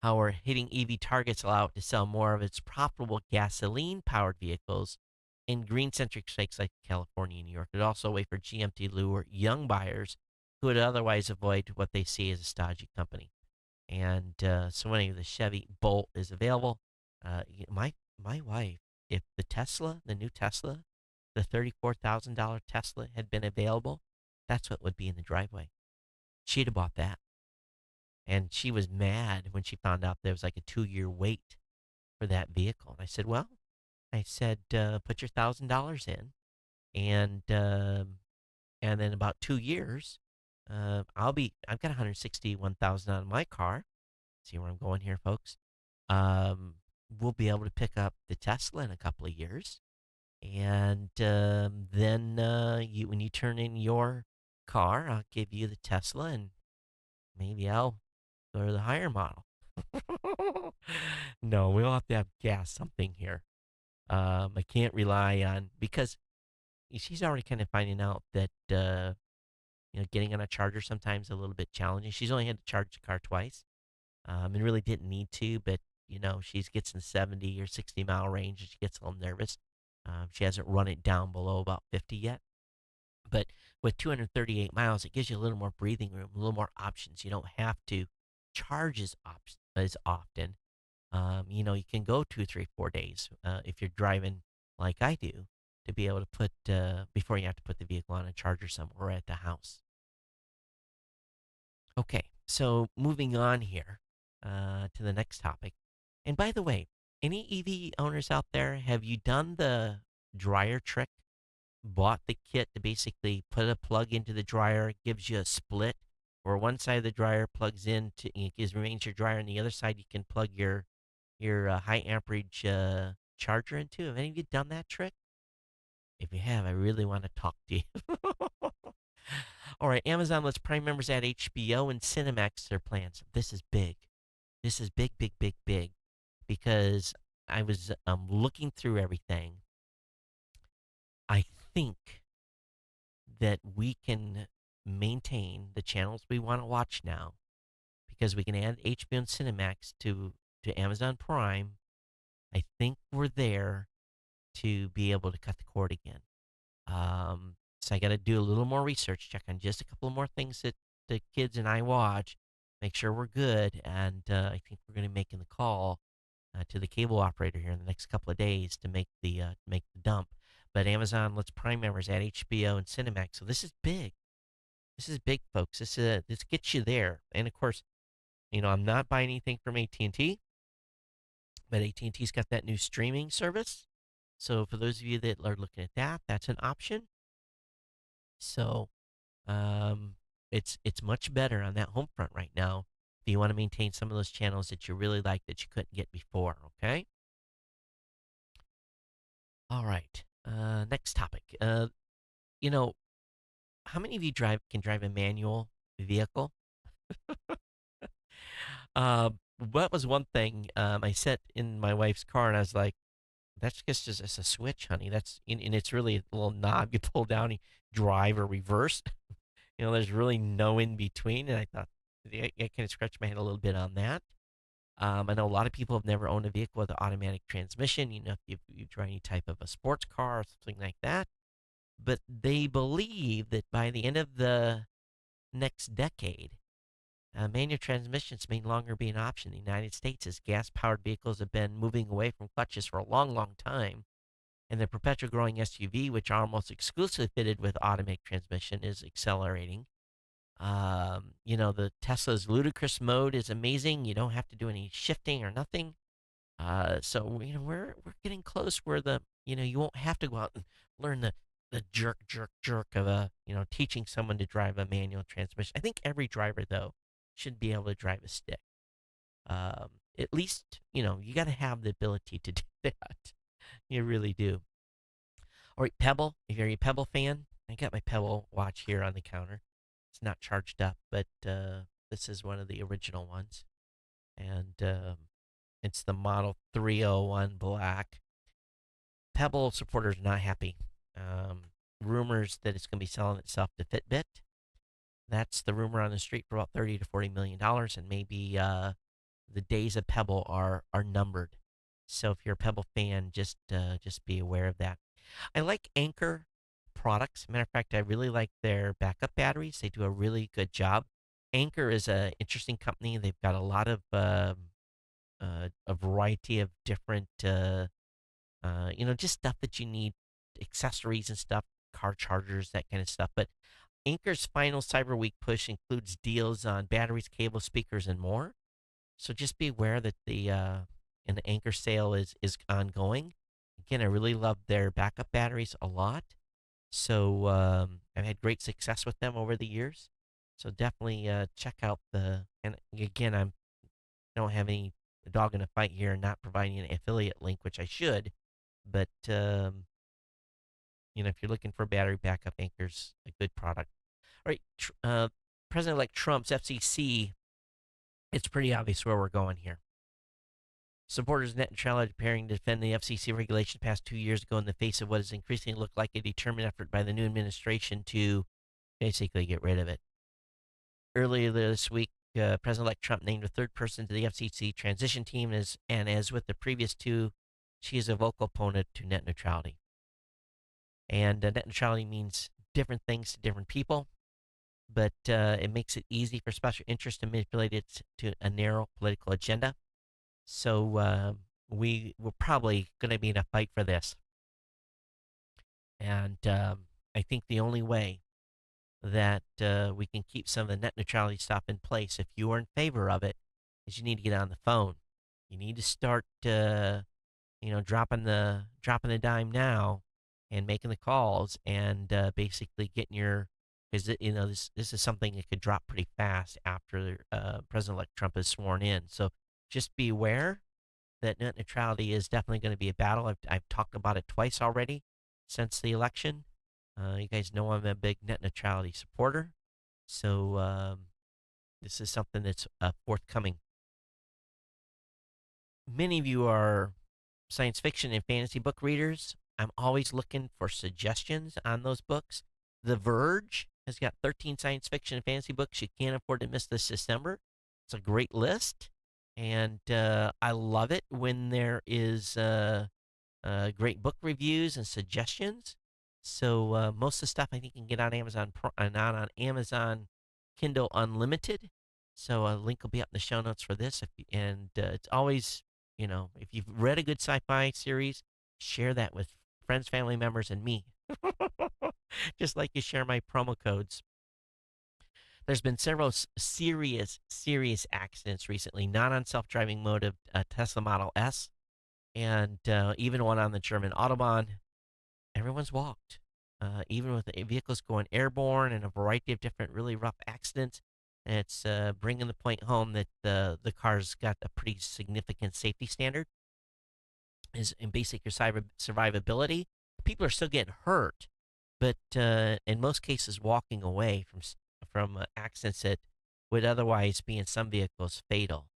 However, hitting EV targets allow it to sell more of its profitable gasoline-powered vehicles in green-centric states like California and New York. It's also a way for GM to lure young buyers who would otherwise avoid what they see as a stodgy company. And so anyway, the Chevy Bolt is available. My wife, if the new Tesla, the $34,000 Tesla had been available, that's what would be in the driveway. She'd have bought that. And she was mad when she found out there was like a 2-year wait for that vehicle. And I said, well, put your $1,000 in, and and then about 2 years, I've got 161,000 on my car. See where I'm going here, folks? Um, we'll be able to pick up the Tesla in a couple of years, and then when you turn in your car, I'll give you the Tesla, and maybe I'll go to the higher model. No, we'll have to have gas something here. I can't rely on because she's already kind of finding out that getting on a charger sometimes a little bit challenging. She's only had to charge the car twice, and really didn't need to, but she gets in 70 or 60 mile range and she gets a little nervous. She hasn't run it down below about 50 yet, but with 238 miles, it gives you a little more breathing room, a little more options. You don't have to charge as often. You can go 2, 3, 4 days if you're driving like I do to be able to put before you have to put the vehicle on a charger somewhere at the house. Okay, so moving on here to the next topic. And by the way, any EV owners out there, have you done the dryer trick? Bought the kit to basically put a plug into the dryer, it gives you a split, where one side of the dryer plugs in to remains your dryer, and the other side you can plug your high amperage charger into. Have any of you done that trick? If you have, I really want to talk to you. All right, Amazon lets Prime members add HBO and Cinemax to their plans. This is big. This is big, big, big, big, because I was looking through everything. I think that we can maintain the channels we want to watch now because we can add HBO and Cinemax to Amazon Prime. I think we're there to be able to cut the cord again. So I got to do a little more research, check on just a couple more things that the kids and I watch, make sure we're good, and I think we're going to be making the call to the cable operator here in the next couple of days to make the dump. But Amazon lets Prime members add HBO and Cinemax, so this is big. This is big, folks. This gets you there, and of course, I'm not buying anything from AT&T, but AT&T's got that new streaming service. So for those of you that are looking at that, that's an option. So it's much better on that home front right now if you want to maintain some of those channels that you really like that you couldn't get before, okay? All right. Next topic. You know, how many of you can drive a manual vehicle? What was one thing I sat in my wife's car and I was like, that's just a switch, honey. And it's really a little knob you pull down, you drive or reverse. There's really no in between. And I thought, I kind of scratched my head a little bit on that. I know a lot of people have never owned a vehicle with an automatic transmission. If you drive any type of a sports car or something like that. But they believe that by the end of the next decade, manual transmissions may no longer be an option in the United States as gas-powered vehicles have been moving away from clutches for a long, long time. And the perpetual growing SUV, which are almost exclusively fitted with automatic transmission, is accelerating. The Tesla's ludicrous mode is amazing. You don't have to do any shifting or nothing. So we're getting close where you won't have to go out and learn the jerk of teaching someone to drive a manual transmission. I think every driver though should be able to drive a stick. At least you got to have the ability to do that. You really do. All right, Pebble. If you're a Pebble fan, I got my Pebble watch here on the counter. It's not charged up, but this is one of the original ones, and it's the Model 301 Black. Pebble supporters are not happy. Rumors that it's going to be selling itself to Fitbit. That's the rumor on the street for about $30 to $40 million, and maybe the days of Pebble are numbered. So if you're a Pebble fan, just be aware of that. I like Anchor products. Matter of fact, I really like their backup batteries. They do a really good job. Anchor is a interesting company. They've got a lot of a variety of different just stuff that you need, accessories and stuff, car chargers, that kind of stuff. But Anchor's final Cyber Week push includes deals on batteries, cables, speakers, and more. So just be aware that the Anchor sale is ongoing. Again, I really love their backup batteries a lot. So I've had great success with them over the years. So definitely check out the. And again, don't have any dog in a fight here, not providing an affiliate link, which I should. But if you're looking for battery backup, Anchor's a good product. All right, President-elect Trump's FCC. It's pretty obvious where we're going here. Supporters of net neutrality preparing to defend the FCC regulation passed 2 years ago in the face of what has increasingly looked like a determined effort by the new administration to basically get rid of it. Earlier this week, President-elect Trump named a third person to the FCC transition team, and as with the previous two, she is a vocal opponent to net neutrality. And net neutrality means different things to different people, but it makes it easy for special interests to manipulate it to a narrow political agenda. So we're probably going to be in a fight for this. And I think the only way that we can keep some of the net neutrality stuff in place, if you are in favor of it, is you need to get on the phone. You need to start, dropping the dime now and making the calls and basically getting your, because this is something that could drop pretty fast after President-elect Trump is sworn in. So just be aware that net neutrality is definitely going to be a battle. I've talked about it twice already since the election. You guys know I'm a big net neutrality supporter. So this is something that's forthcoming. Many of you are science fiction and fantasy book readers. I'm always looking for suggestions on those books. The Verge has got 13 science fiction and fantasy books you can't afford to miss this December. It's a great list, and I love it when there is great book reviews and suggestions. So most of the stuff I think you can get on Amazon, not on Amazon Kindle Unlimited. So a link will be up in the show notes for this. It's always, if you've read a good sci-fi series, share that with friends, family members, and me. Just like you share my promo codes. There's been several serious accidents recently, not on self-driving mode of Tesla Model S, and even one on the German Autobahn. Everyone's walked. Even with the vehicles going airborne and a variety of different really rough accidents, and it's bringing the point home that the car's got a pretty significant safety standard. Is in basic your survivability. People are still getting hurt, but in most cases walking away from accidents that would otherwise be in some vehicles fatal.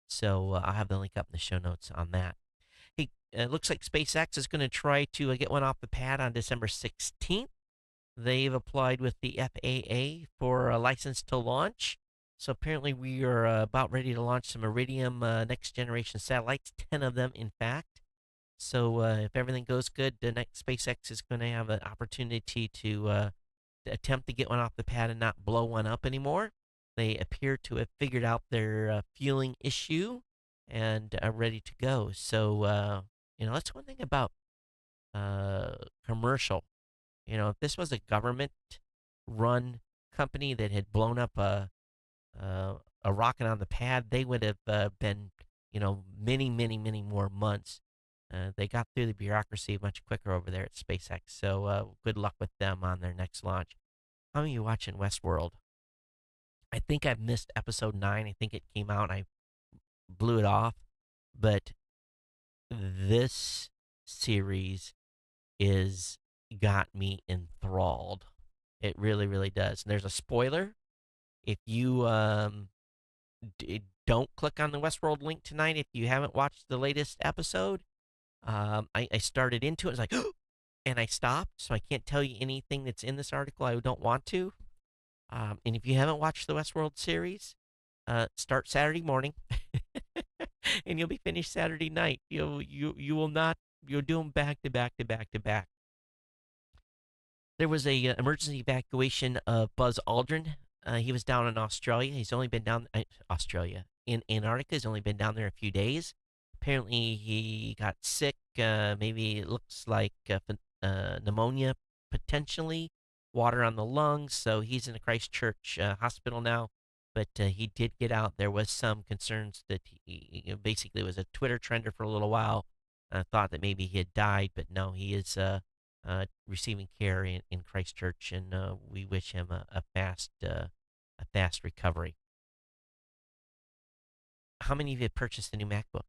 So I'll have the link up in the show notes on that. Hey, it looks like SpaceX is going to try to get one off the pad on December 16th. They've applied with the FAA for a license to launch. So apparently we are about ready to launch some Iridium next generation satellites, 10 of them in fact. So if everything goes good, the next SpaceX is going to have an opportunity to attempt to get one off the pad and not blow one up anymore. They appear to have figured out their fueling issue and are ready to go. So, that's one thing about commercial. If this was a government-run company that had blown up a rocket on the pad, they would have been, many, many, many more months. They got through the bureaucracy much quicker over there at SpaceX. So good luck with them on their next launch. How many of you watching Westworld? I think I've missed episode 9. I think it came out and I blew it off. But this series is got me enthralled. It really, really does. And there's a spoiler. If you don't click on the Westworld link tonight, if you haven't watched the latest episode, I started into it. I was like, and I stopped. So I can't tell you anything that's in this article. I don't want to. And if you haven't watched the Westworld series, start Saturday morning. and you'll be finished Saturday night. You will not. You'll do them back to back to back to back. There was a emergency evacuation of Buzz Aldrin. He was down in Australia. He's only been down Australia in Antarctica. He's only been down there a few days. Apparently, he got sick. Maybe it looks like pneumonia potentially, water on the lungs. So he's in a Christchurch hospital now. But he did get out. There was some concerns that he basically was a Twitter trender for a little while. Thought that maybe he had died, but no, he is receiving care in Christchurch, and we wish him a fast recovery. How many of you have purchased a new MacBook?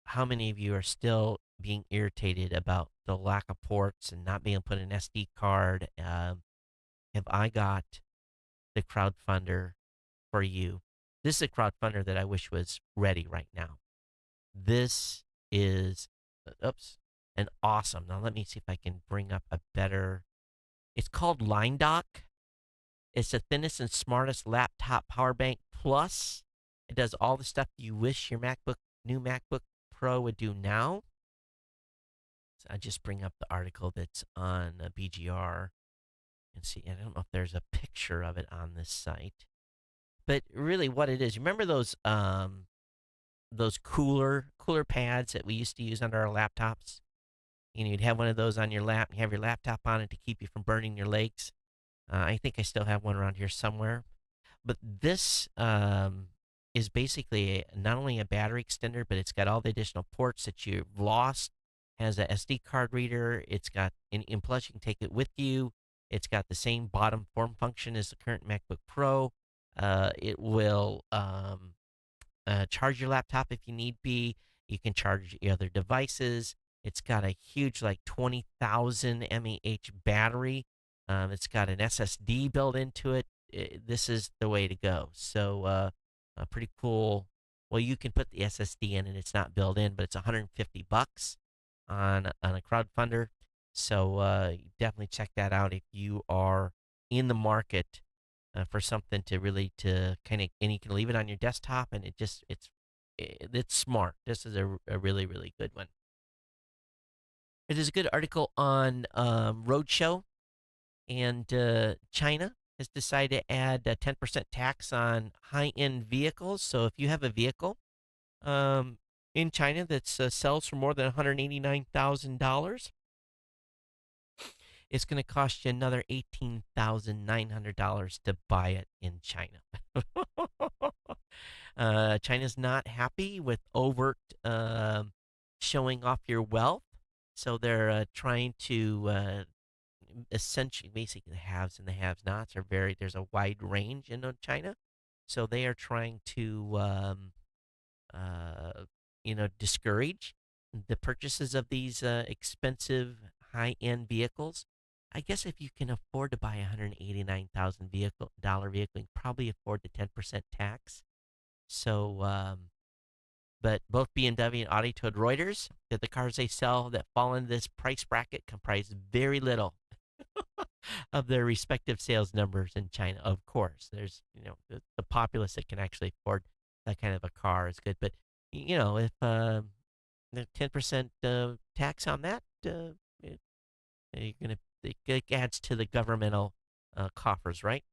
How many of you are still being irritated about the lack of ports and not being able to put an SD card? Have I got the crowdfunder for you? This is a crowdfunder that I wish was ready right now. This is, oops, an awesome. Now let me see if I can bring up a better. It's called Line Dock. It's the thinnest and smartest laptop power bank. Plus, it does all the stuff you wish your new MacBook Pro would do now. So I just bring up the article that's on BGR and see. I don't know if there's a picture of it on this site, but really, what it is. You remember those cooler pads that we used to use under our laptops? You'd have one of those on your lap. You have your laptop on it to keep you from burning your legs. I think I still have one around here somewhere. But this is basically not only a battery extender, but it's got all the additional ports that you've lost. Has a SD card reader. It's got, and plus you can take it with you. It's got the same bottom form function as the current MacBook Pro. It will charge your laptop if you need be. You can charge your other devices. It's got a huge, like 20,000 mAh battery. It's got an SSD built into it. This is the way to go. So, pretty cool. Well, you can put the SSD in, and it's not built in, but it's $150 on a crowdfunder. So, definitely check that out if you are in the market for something to really to kind of, and you can leave it on your desktop, and it's smart. This is a really really good one. It is a good article on Roadshow, and China has decided to add a 10% tax on high-end vehicles. So if you have a vehicle in China that sells for more than $189,000, it's going to cost you another $18,900 to buy it in China. China's not happy with overt showing off your wealth, so they're trying to essentially, basically, the haves and the have-nots are there's a wide range in China, so they are trying to discourage the purchases of these expensive high-end vehicles. I guess if you can afford to buy a $189,000 vehicle, you can probably afford the 10% tax. So, but both BMW and Audi told Reuters that the cars they sell that fall in this price bracket comprise very little of their respective sales numbers in China. Of course, there's the populace that can actually afford that kind of a car is good, but if the 10% tax on that, you're gonna it adds to the governmental coffers, right?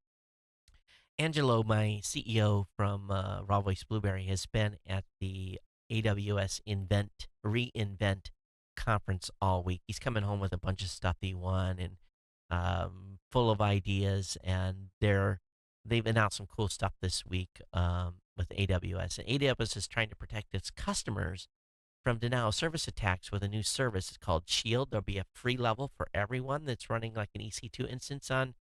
Angelo, my CEO from Raw Voice Blueberry, has been at the AWS reInvent conference all week. He's coming home with a bunch of stuff he won and full of ideas. And they've announced some cool stuff this week with AWS. And AWS is trying to protect its customers from denial of service attacks with a new service. It's called Shield. There'll be a free level for everyone that's running like an EC2 instance on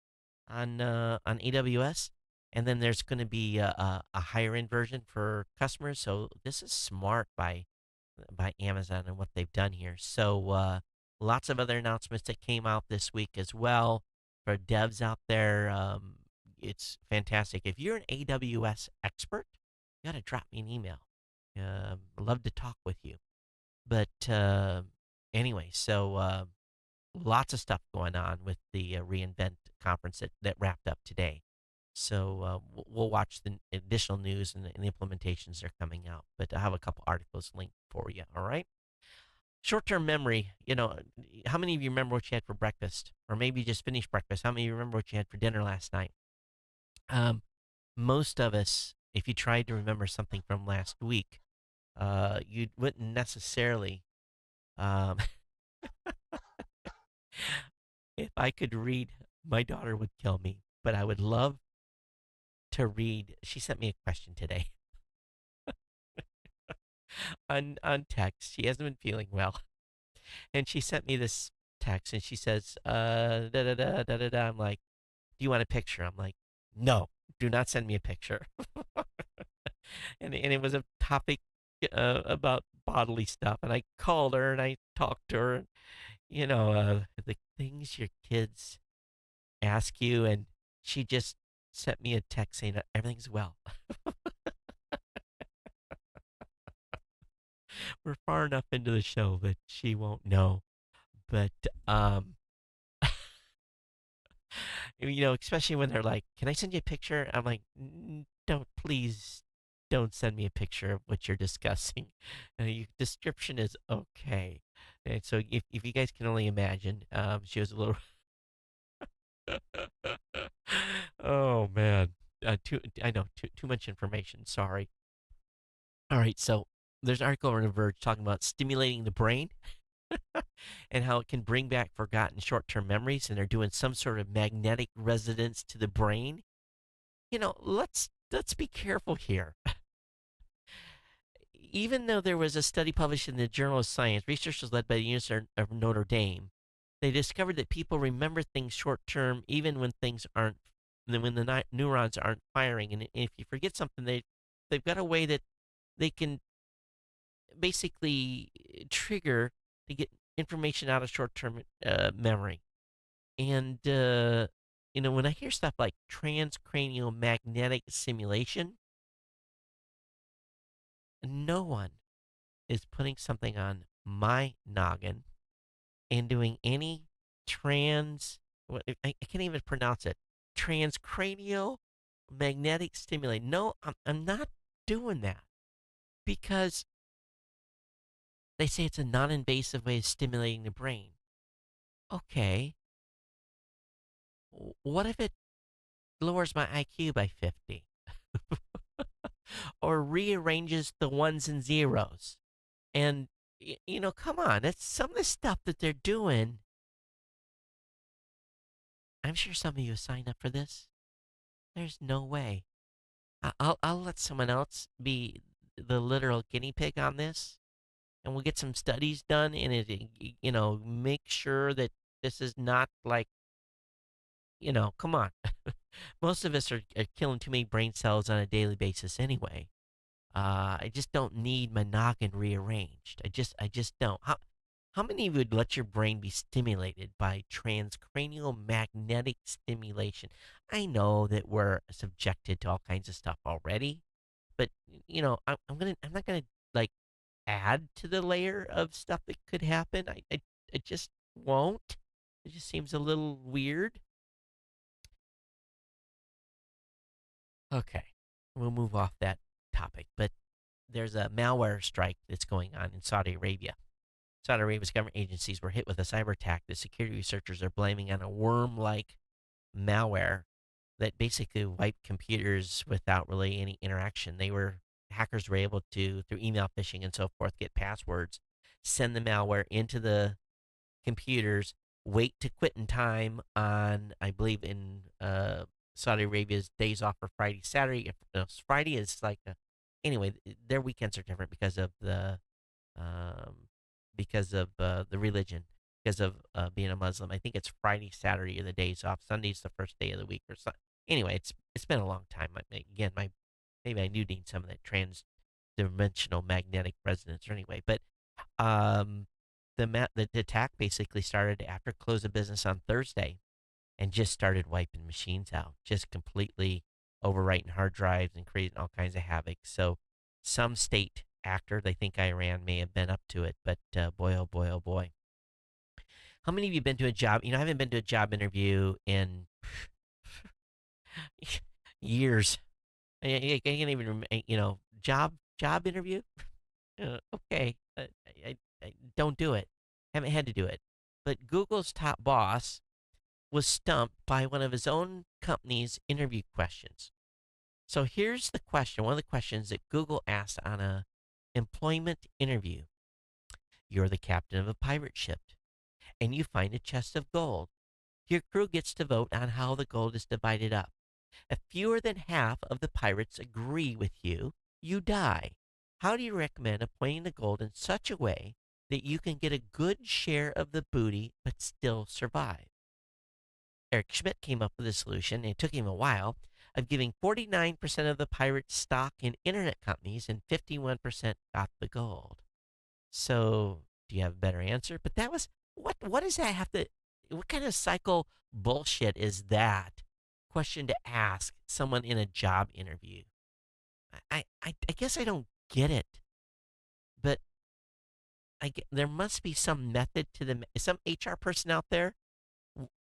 AWS. And then there's going to be a higher end version for customers. So this is smart by Amazon and what they've done here. So lots of other announcements that came out this week as well for devs out there. It's fantastic. If you're an AWS expert, you got to drop me an email. I'd love to talk with you. But anyway, so lots of stuff going on with the reInvent conference that wrapped up today. So we'll watch the additional news and the implementations that are coming out. But I have a couple articles linked for you. All right. Short-term memory. How many of you remember what you had for breakfast, or maybe you just finished breakfast? How many of you remember what you had for dinner last night? Um, Most of us, if you tried to remember something from last week, you wouldn't necessarily. Um, if I could read, my daughter would kill me, but I would love to read. She sent me a question today on text. She hasn't been feeling well, and she sent me this text, and she says, da da da da da da. I'm like, do you want a picture? I'm like, no, do not send me a picture. And it was a topic about bodily stuff, and I called her and I talked to her. The things your kids ask you, and she just sent me a text saying that everything's well. We're far enough into the show that she won't know, but especially when they're like, "Can I send you a picture?" I'm like, Don't, please don't send me a picture of what you're discussing. Your description is okay." And so if you guys can only imagine, she was a little. Oh man, I know too much information. Sorry. All right, so there's an article on The Verge talking about stimulating the brain and how it can bring back forgotten short-term memories, and they're doing some sort of magnetic resonance to the brain. Let's be careful here. Even though there was a study published in the Journal of Science, research was led by the University of Notre Dame. They discovered that people remember things short term, even when things aren't, when the neurons aren't firing. And if you forget something, they've got a way that they can basically trigger to get information out of short term memory. And when I hear stuff like transcranial magnetic simulation, no one is putting something on my noggin and doing any I can't even pronounce it, transcranial magnetic stimulation. No, I'm not doing that, because they say it's a non-invasive way of stimulating the brain. Okay, what if it lowers my IQ by 50 or rearranges the ones and zeros? And come on, it's some of the stuff that they're doing. I'm sure some of you signed up for this. There's no way. I'll let someone else be the literal guinea pig on this, and we'll get some studies done in it. Make sure that this is not like, come on. Most of us are killing too many brain cells on a daily basis anyway. I just don't need my noggin rearranged. I just don't. How many of you would let your brain be stimulated by transcranial magnetic stimulation? I know that we're subjected to all kinds of stuff already, but I'm not gonna like add to the layer of stuff that could happen. I just won't. It just seems a little weird. Okay, we'll move off that topic, but there's a malware strike that's going on in Saudi Arabia. Saudi Arabia's government agencies were hit with a cyber attack that security researchers are blaming on a worm-like malware that basically wiped computers without really any interaction. Hackers were able to, through email phishing and so forth, get passwords, send the malware into the computers, wait to quit in time on, I believe, in Saudi Arabia's days off for Friday, Saturday. Friday is like anyway, their weekends are different um, because of the religion, because of being a Muslim. I think it's Friday, Saturday are the days off. Sunday's the first day of the week or so. Anyway, it's been a long time. Again, maybe I do need some of that trans-dimensional magnetic resonance. Or anyway, but um, the attack basically started after close of business on Thursday, and just started wiping machines out, just completely overwriting hard drives and creating all kinds of havoc. So some state actor, they think Iran, may have been up to it, but boy, oh boy, oh boy. How many of you been to a job? I haven't been to a job interview in Years. I can't even job interview. Okay, I don't do it. Haven't had to do it. But Google's top boss was stumped by one of his own company's interview questions. So here's the question, one of the questions that Google asked on a employment interview. You're the captain of a pirate ship, and you find a chest of gold. Your crew gets to vote on how the gold is divided up. If fewer than half of the pirates agree with you, you die. How do you recommend appointing the gold in such a way that you can get a good share of the booty but still survive? Eric Schmidt came up with a solution, and it took him a while, of giving 49% of the pirates stock in internet companies and 51% got the gold. So, do you have a better answer? But that was what does that have to what kind of cycle bullshit is that question to ask someone in a job interview? I guess I don't get it, but there must be some method to some HR person out there.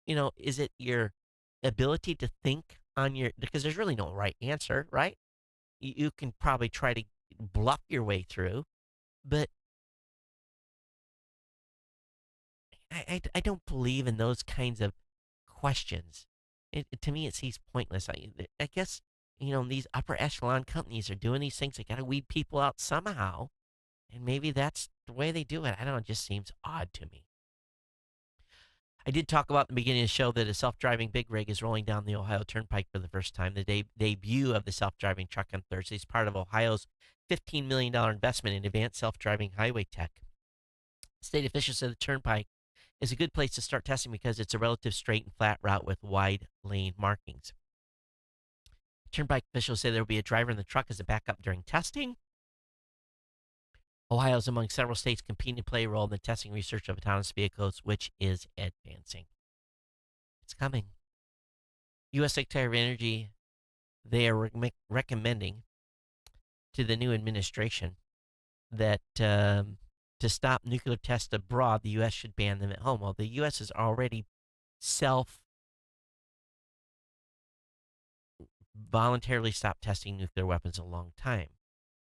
Is it your ability to think on your because there's really no right answer, right? You can probably try to bluff your way through, but I don't believe in those kinds of questions. To me, it seems pointless. I guess, these upper echelon companies are doing these things. They got to weed people out somehow. And maybe that's the way they do it. I don't know. It just seems odd to me. I did talk about at the beginning of the show that a self driving big rig is rolling down the Ohio Turnpike for the first time. The debut of the self driving truck on Thursday is part of Ohio's $15 million investment in advanced self driving highway tech. State officials said the Turnpike is a good place to start testing because it's a relative straight and flat route with wide lane markings. Turnpike officials say there will be a driver in the truck as a backup during testing. Ohio is among several states competing to play a role in the testing research of autonomous vehicles, which is advancing. It's coming. U.S. Secretary of Energy, they are recommending to the new administration that to stop nuclear tests abroad, the U.S. should ban them at home. Well, the U.S. has already voluntarily stopped testing nuclear weapons a long time.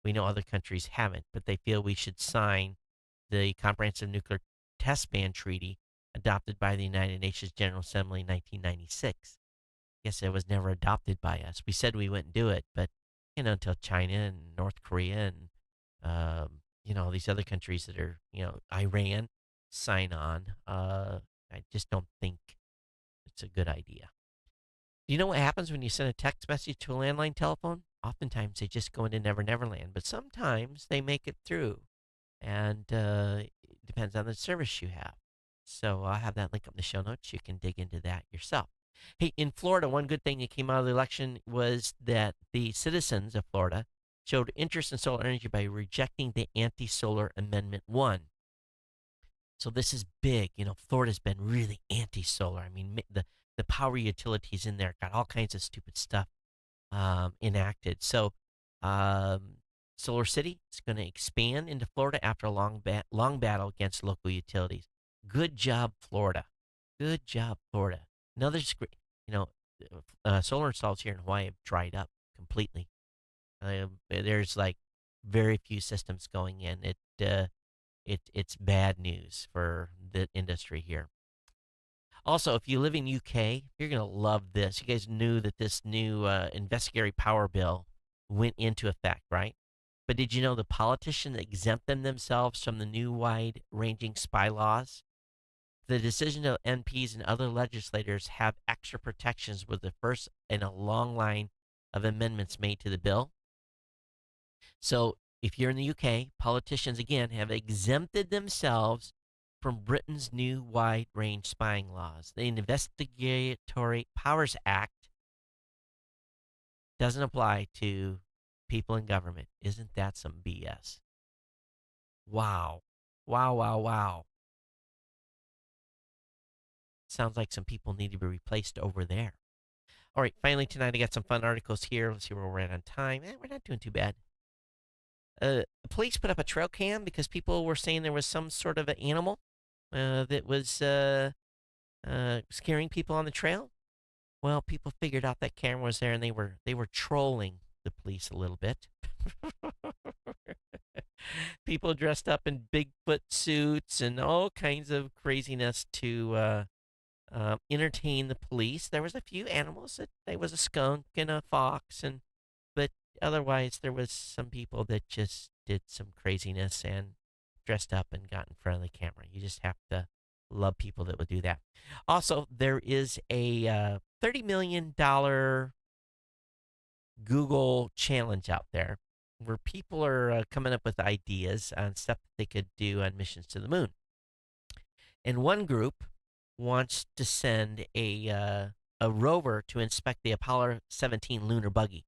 We know other countries haven't, but they feel we should sign the Comprehensive Nuclear Test Ban Treaty adopted by the United Nations General Assembly in 1996. I guess it was never adopted by us. We said we wouldn't do it, but until China and North Korea and these other countries that are Iran sign on, I just don't think it's a good idea. Do you know what happens when you send a text message to a landline telephone? Oftentimes they just go into Never Never Land, but sometimes they make it through, and it depends on the service you have. So I'll have that link up in the show notes. You can dig into that yourself. Hey, in Florida, one good thing that came out of the election was that the citizens of Florida showed interest in solar energy by rejecting the anti-solar Amendment 1. So this is big. Florida's been really anti-solar. I mean, the power utilities in there got all kinds of stupid stuff enacted. So Solar City is going to expand into Florida after a long battle against local utilities. Good job, Florida. Good job, Florida. Another, solar installs here in Hawaii have dried up completely. There's like very few systems going in. It's bad news for the industry here. Also, if you live in UK, you're going to love this. You guys knew that this new investigatory power bill went into effect, right? But did you know the politicians exempt themselves from the new wide-ranging spy laws? The decision of MPs and other legislators have extra protections was the first in a long line of amendments made to the bill. So if you're in the UK, politicians again have exempted themselves from Britain's new wide-range spying laws. The Investigatory Powers Act doesn't apply to people in government. Isn't that some BS? Wow. Wow, wow, wow. Sounds like some people need to be replaced over there. All right, finally tonight I got some fun articles here. Let's see where we're at on time. We're not doing too bad. Police put up a trail cam because people were saying there was some sort of an animal that was scaring people on the trail. Well, people figured out that camera was there, and they were trolling the police a little bit. People dressed up in Bigfoot suits and all kinds of craziness to entertain the police. There was a few animals. There was a skunk and a fox, but otherwise there was some people that just did some craziness and dressed up and got in front of the camera. You just have to love people that would do that. Also, there is a $30 million Google challenge out there where people are coming up with ideas on stuff that they could do on missions to the moon. And one group wants to send a rover to inspect the Apollo 17 lunar buggy,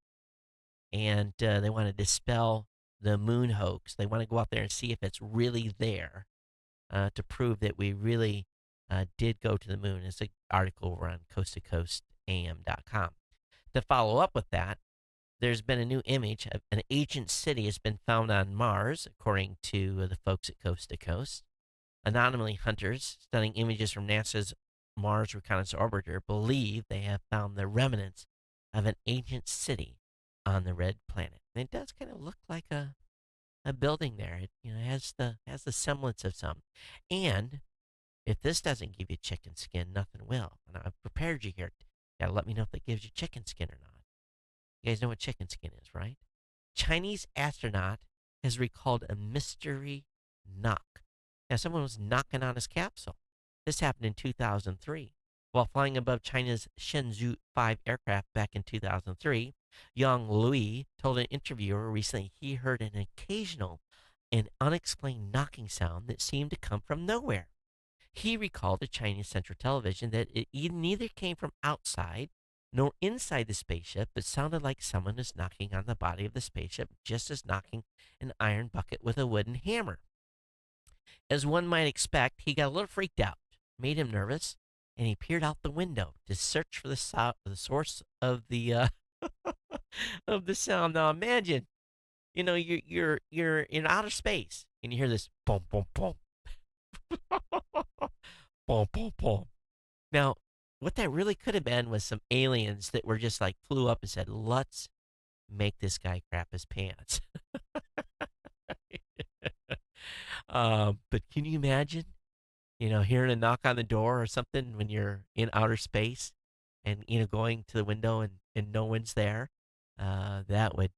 and they want to dispel the moon hoax. They want to go out there and see if it's really there, to prove that we really did go to the moon. It's an article over on coasttocoastam.com. To follow up with that, there's been a new image of an ancient city has been found on Mars, according to the folks at Coast to Coast. Anomaly hunters studying images from NASA's Mars Reconnaissance Orbiter believe they have found the remnants of an ancient city on the red planet. And it does kind of look like a building there. It has the semblance of some. And if this doesn't give you chicken skin, nothing will. And I've prepared you here. Gotta let me know if it gives you chicken skin or not. You guys know what chicken skin is, right? Chinese astronaut has recalled a mystery knock. Now, someone was knocking on his capsule. This happened in 2003. While flying above China's Shenzhou 5 aircraft back in 2003, Yang Lui told an interviewer recently he heard an occasional and unexplained knocking sound that seemed to come from nowhere. He recalled to Chinese Central Television that it neither came from outside nor inside the spaceship, but sounded like someone was knocking on the body of the spaceship, just as knocking an iron bucket with a wooden hammer. As one might expect, he got a little freaked out, made him nervous, and he peered out the window to search for the source of the of the sound. Now imagine, you're in outer space and you hear this boom boom boom boom boom boom. Now, what that really could have been was some aliens that were just like flew up and said, "Let's make this guy crap his pants." But can you imagine, hearing a knock on the door or something when you're in outer space, and going to the window and no one's there? That would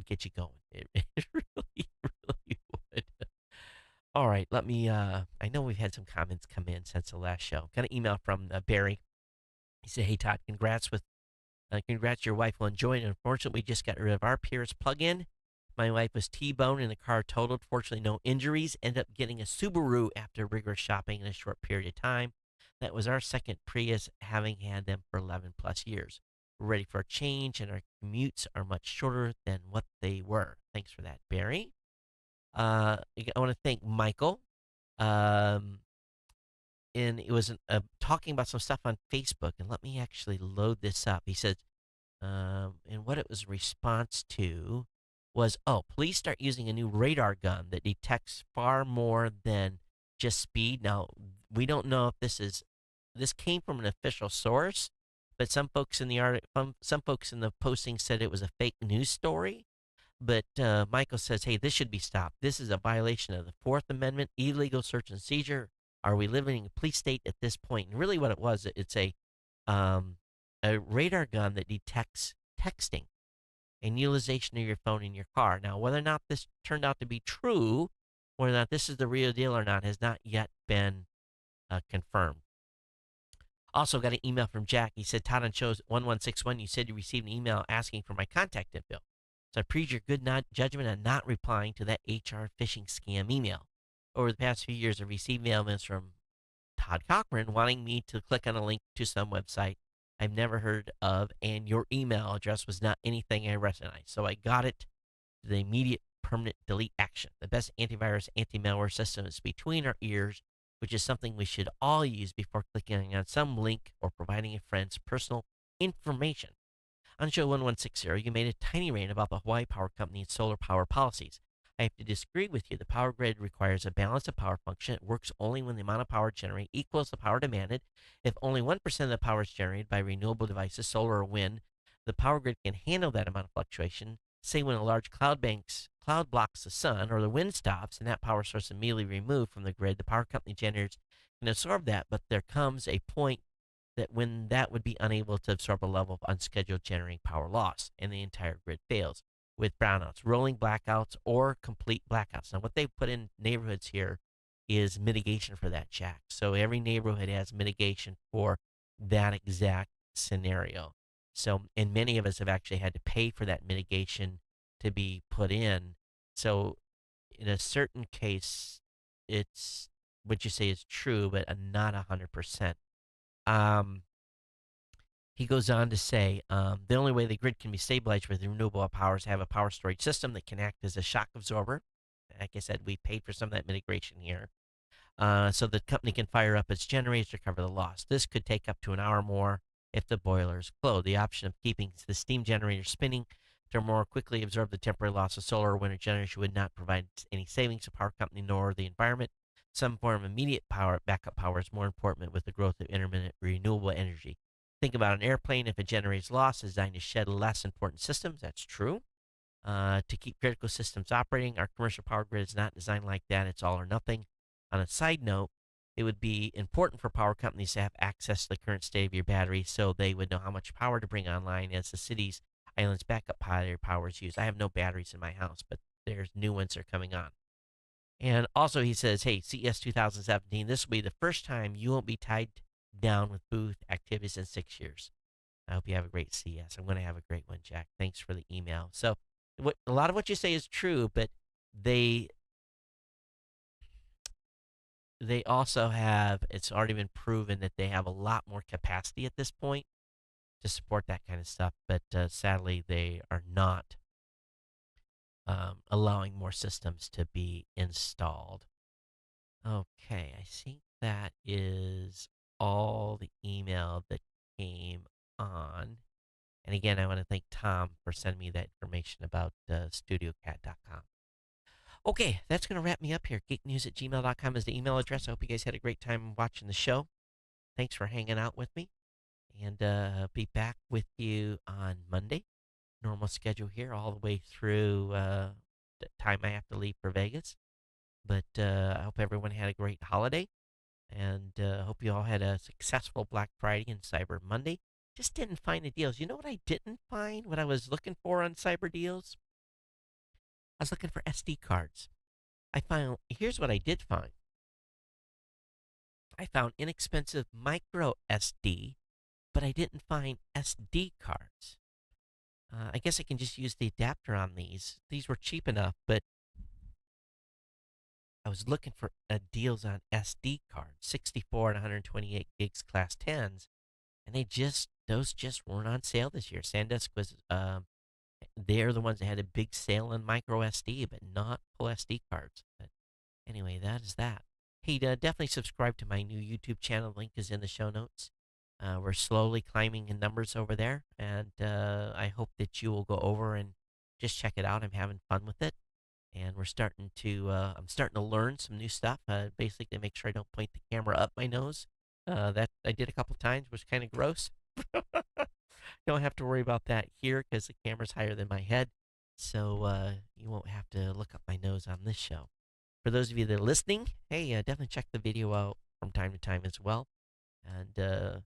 get you going. It really, really would. All right, let me. I know we've had some comments come in since the last show. Got an email from Barry. He said, "Hey Todd, congrats, your wife will enjoy it. Unfortunately, we just got rid of our Pierce plug-in. My wife was T-boned and the car totaled. Fortunately, no injuries. Ended up getting a Subaru after rigorous shopping in a short period of time. That was our second Prius, having had them for 11 plus years. We're ready for a change, and our commutes are much shorter than what they were." Thanks for that, Barry. I want to thank Michael. And it was talking about some stuff on Facebook, and let me actually load this up. He said, and what it was a response to was, police start using a new radar gun that detects far more than just speed. Now, we don't know if this came from an official source, but some folks in the posting said it was a fake news story. But Michael says, hey, this should be stopped. This is a violation of the Fourth Amendment, illegal search and seizure. Are we living in a police state at this point? And really what it was, it's a radar gun that detects texting and utilization of your phone in your car. Now, whether or not this turned out to be true, whether or not this is the real deal or not, has not yet been confirmed. Also got an email from Jack. He said, Todd on shows 1161, you said you received an email asking for my contact info. So I appreciate your good judgment on not replying to that HR phishing scam email. Over the past few years, I've received emails from Todd Cochran wanting me to click on a link to some website I've never heard of, and your email address was not anything I recognized. So I got it to the immediate permanent delete action. The best antivirus, anti-malware system is between our ears, which is something we should all use before clicking on some link or providing a friend's personal information. On show 1160, you made a tiny rant about the Hawaii Power Company and solar power policies. I have to disagree with you. The power grid requires a balance of power function. It works only when the amount of power generated equals the power demanded. If only 1% of the power is generated by renewable devices, solar or wind, the power grid can handle that amount of fluctuation. Say when a large cloud blocks the sun or the wind stops and that power source is immediately removed from the grid, the power company generators can absorb that, but there comes a point that when that would be unable to absorb a level of unscheduled generating power loss and the entire grid fails with brownouts, rolling blackouts, or complete blackouts. Now, what they've put in neighborhoods here is mitigation for that, Jack. So every neighborhood has mitigation for that exact scenario. So, and many of us have actually had to pay for that mitigation to be put in. So, in a certain case, it's what you say is true, but not 100%. Um, he goes on to say the only way the grid can be stabilized with renewable power is to have a power storage system that can act as a shock absorber. Like I said, we paid for some of that mitigation here. So the company can fire up its generators to cover the loss. This could take up to an hour more if the boiler is closed. The option of keeping the steam generator spinning to more quickly absorb the temporary loss of solar or wind generation would not provide any savings to power company nor the environment. Some form of immediate power, backup power, is more important with the growth of intermittent renewable energy. Think about an airplane. If it generates loss, it's designed to shed less important systems. That's true. To keep critical systems operating, our commercial power grid is not designed like that. It's all or nothing. On a side note, it would be important for power companies to have access to the current state of your battery so they would know how much power to bring online as the city's island's backup power is used. I have no batteries in my house, but there's new ones that are coming on. And also, he says, hey, CES 2017, this will be the first time you won't be tied down with booth activities in 6 years. I hope you have a great CES. I'm going to have a great one, Jack. Thanks for the email. So, a lot of what you say is true, but they they also have, it's already been proven that they have a lot more capacity at this point to support that kind of stuff. But sadly, they are not allowing more systems to be installed. Okay, I think that is all the email that came on. And again, I want to thank Tom for sending me that information about StudioCat.com. Okay, that's going to wrap me up here. Geeknews@gmail.com is the email address. I hope you guys had a great time watching the show. Thanks for hanging out with me. And be back with you on Monday. Normal schedule here all the way through the time I have to leave for Vegas. But I hope everyone had a great holiday. And hope you all had a successful Black Friday and Cyber Monday. Just didn't find the deals. You know what I didn't find? What I was looking for on Cyber Deals? I was looking for SD cards. Here's what I did find. I found inexpensive micro SD, but I didn't find SD cards. I guess I can just use the adapter on these. These were cheap enough, but I was looking for deals on SD cards, 64 and 128 gigs class 10s, and those just weren't on sale this year. SanDisk was they're the ones that had a big sale on micro SD, but not full SD cards. But anyway, that is that. Hey, definitely subscribe to my new YouTube channel. Link is in the show notes. We're slowly climbing in numbers over there, and I hope that you will go over and just check it out. I'm having fun with it, and I'm starting to learn some new stuff. Basically, make sure I don't point the camera up my nose. That I did a couple times, was kind of gross. Don't have to worry about that here because the camera's higher than my head, so you won't have to look up my nose on this show. For those of you that are listening, hey, definitely check the video out from time to time as well. And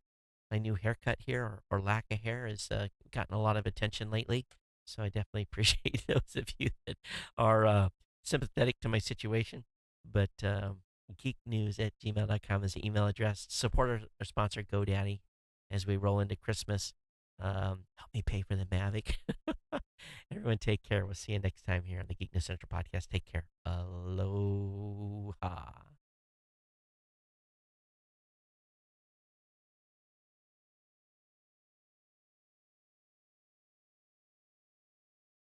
my new haircut here, or lack of hair, has gotten a lot of attention lately. So I definitely appreciate those of you that are sympathetic to my situation. But geeknews@gmail.com is the email address. Support our sponsor, GoDaddy, as we roll into Christmas. Help me pay for the Mavic. Everyone take care. We'll see you next time here on the Geek News Central podcast. Take care. Aloha.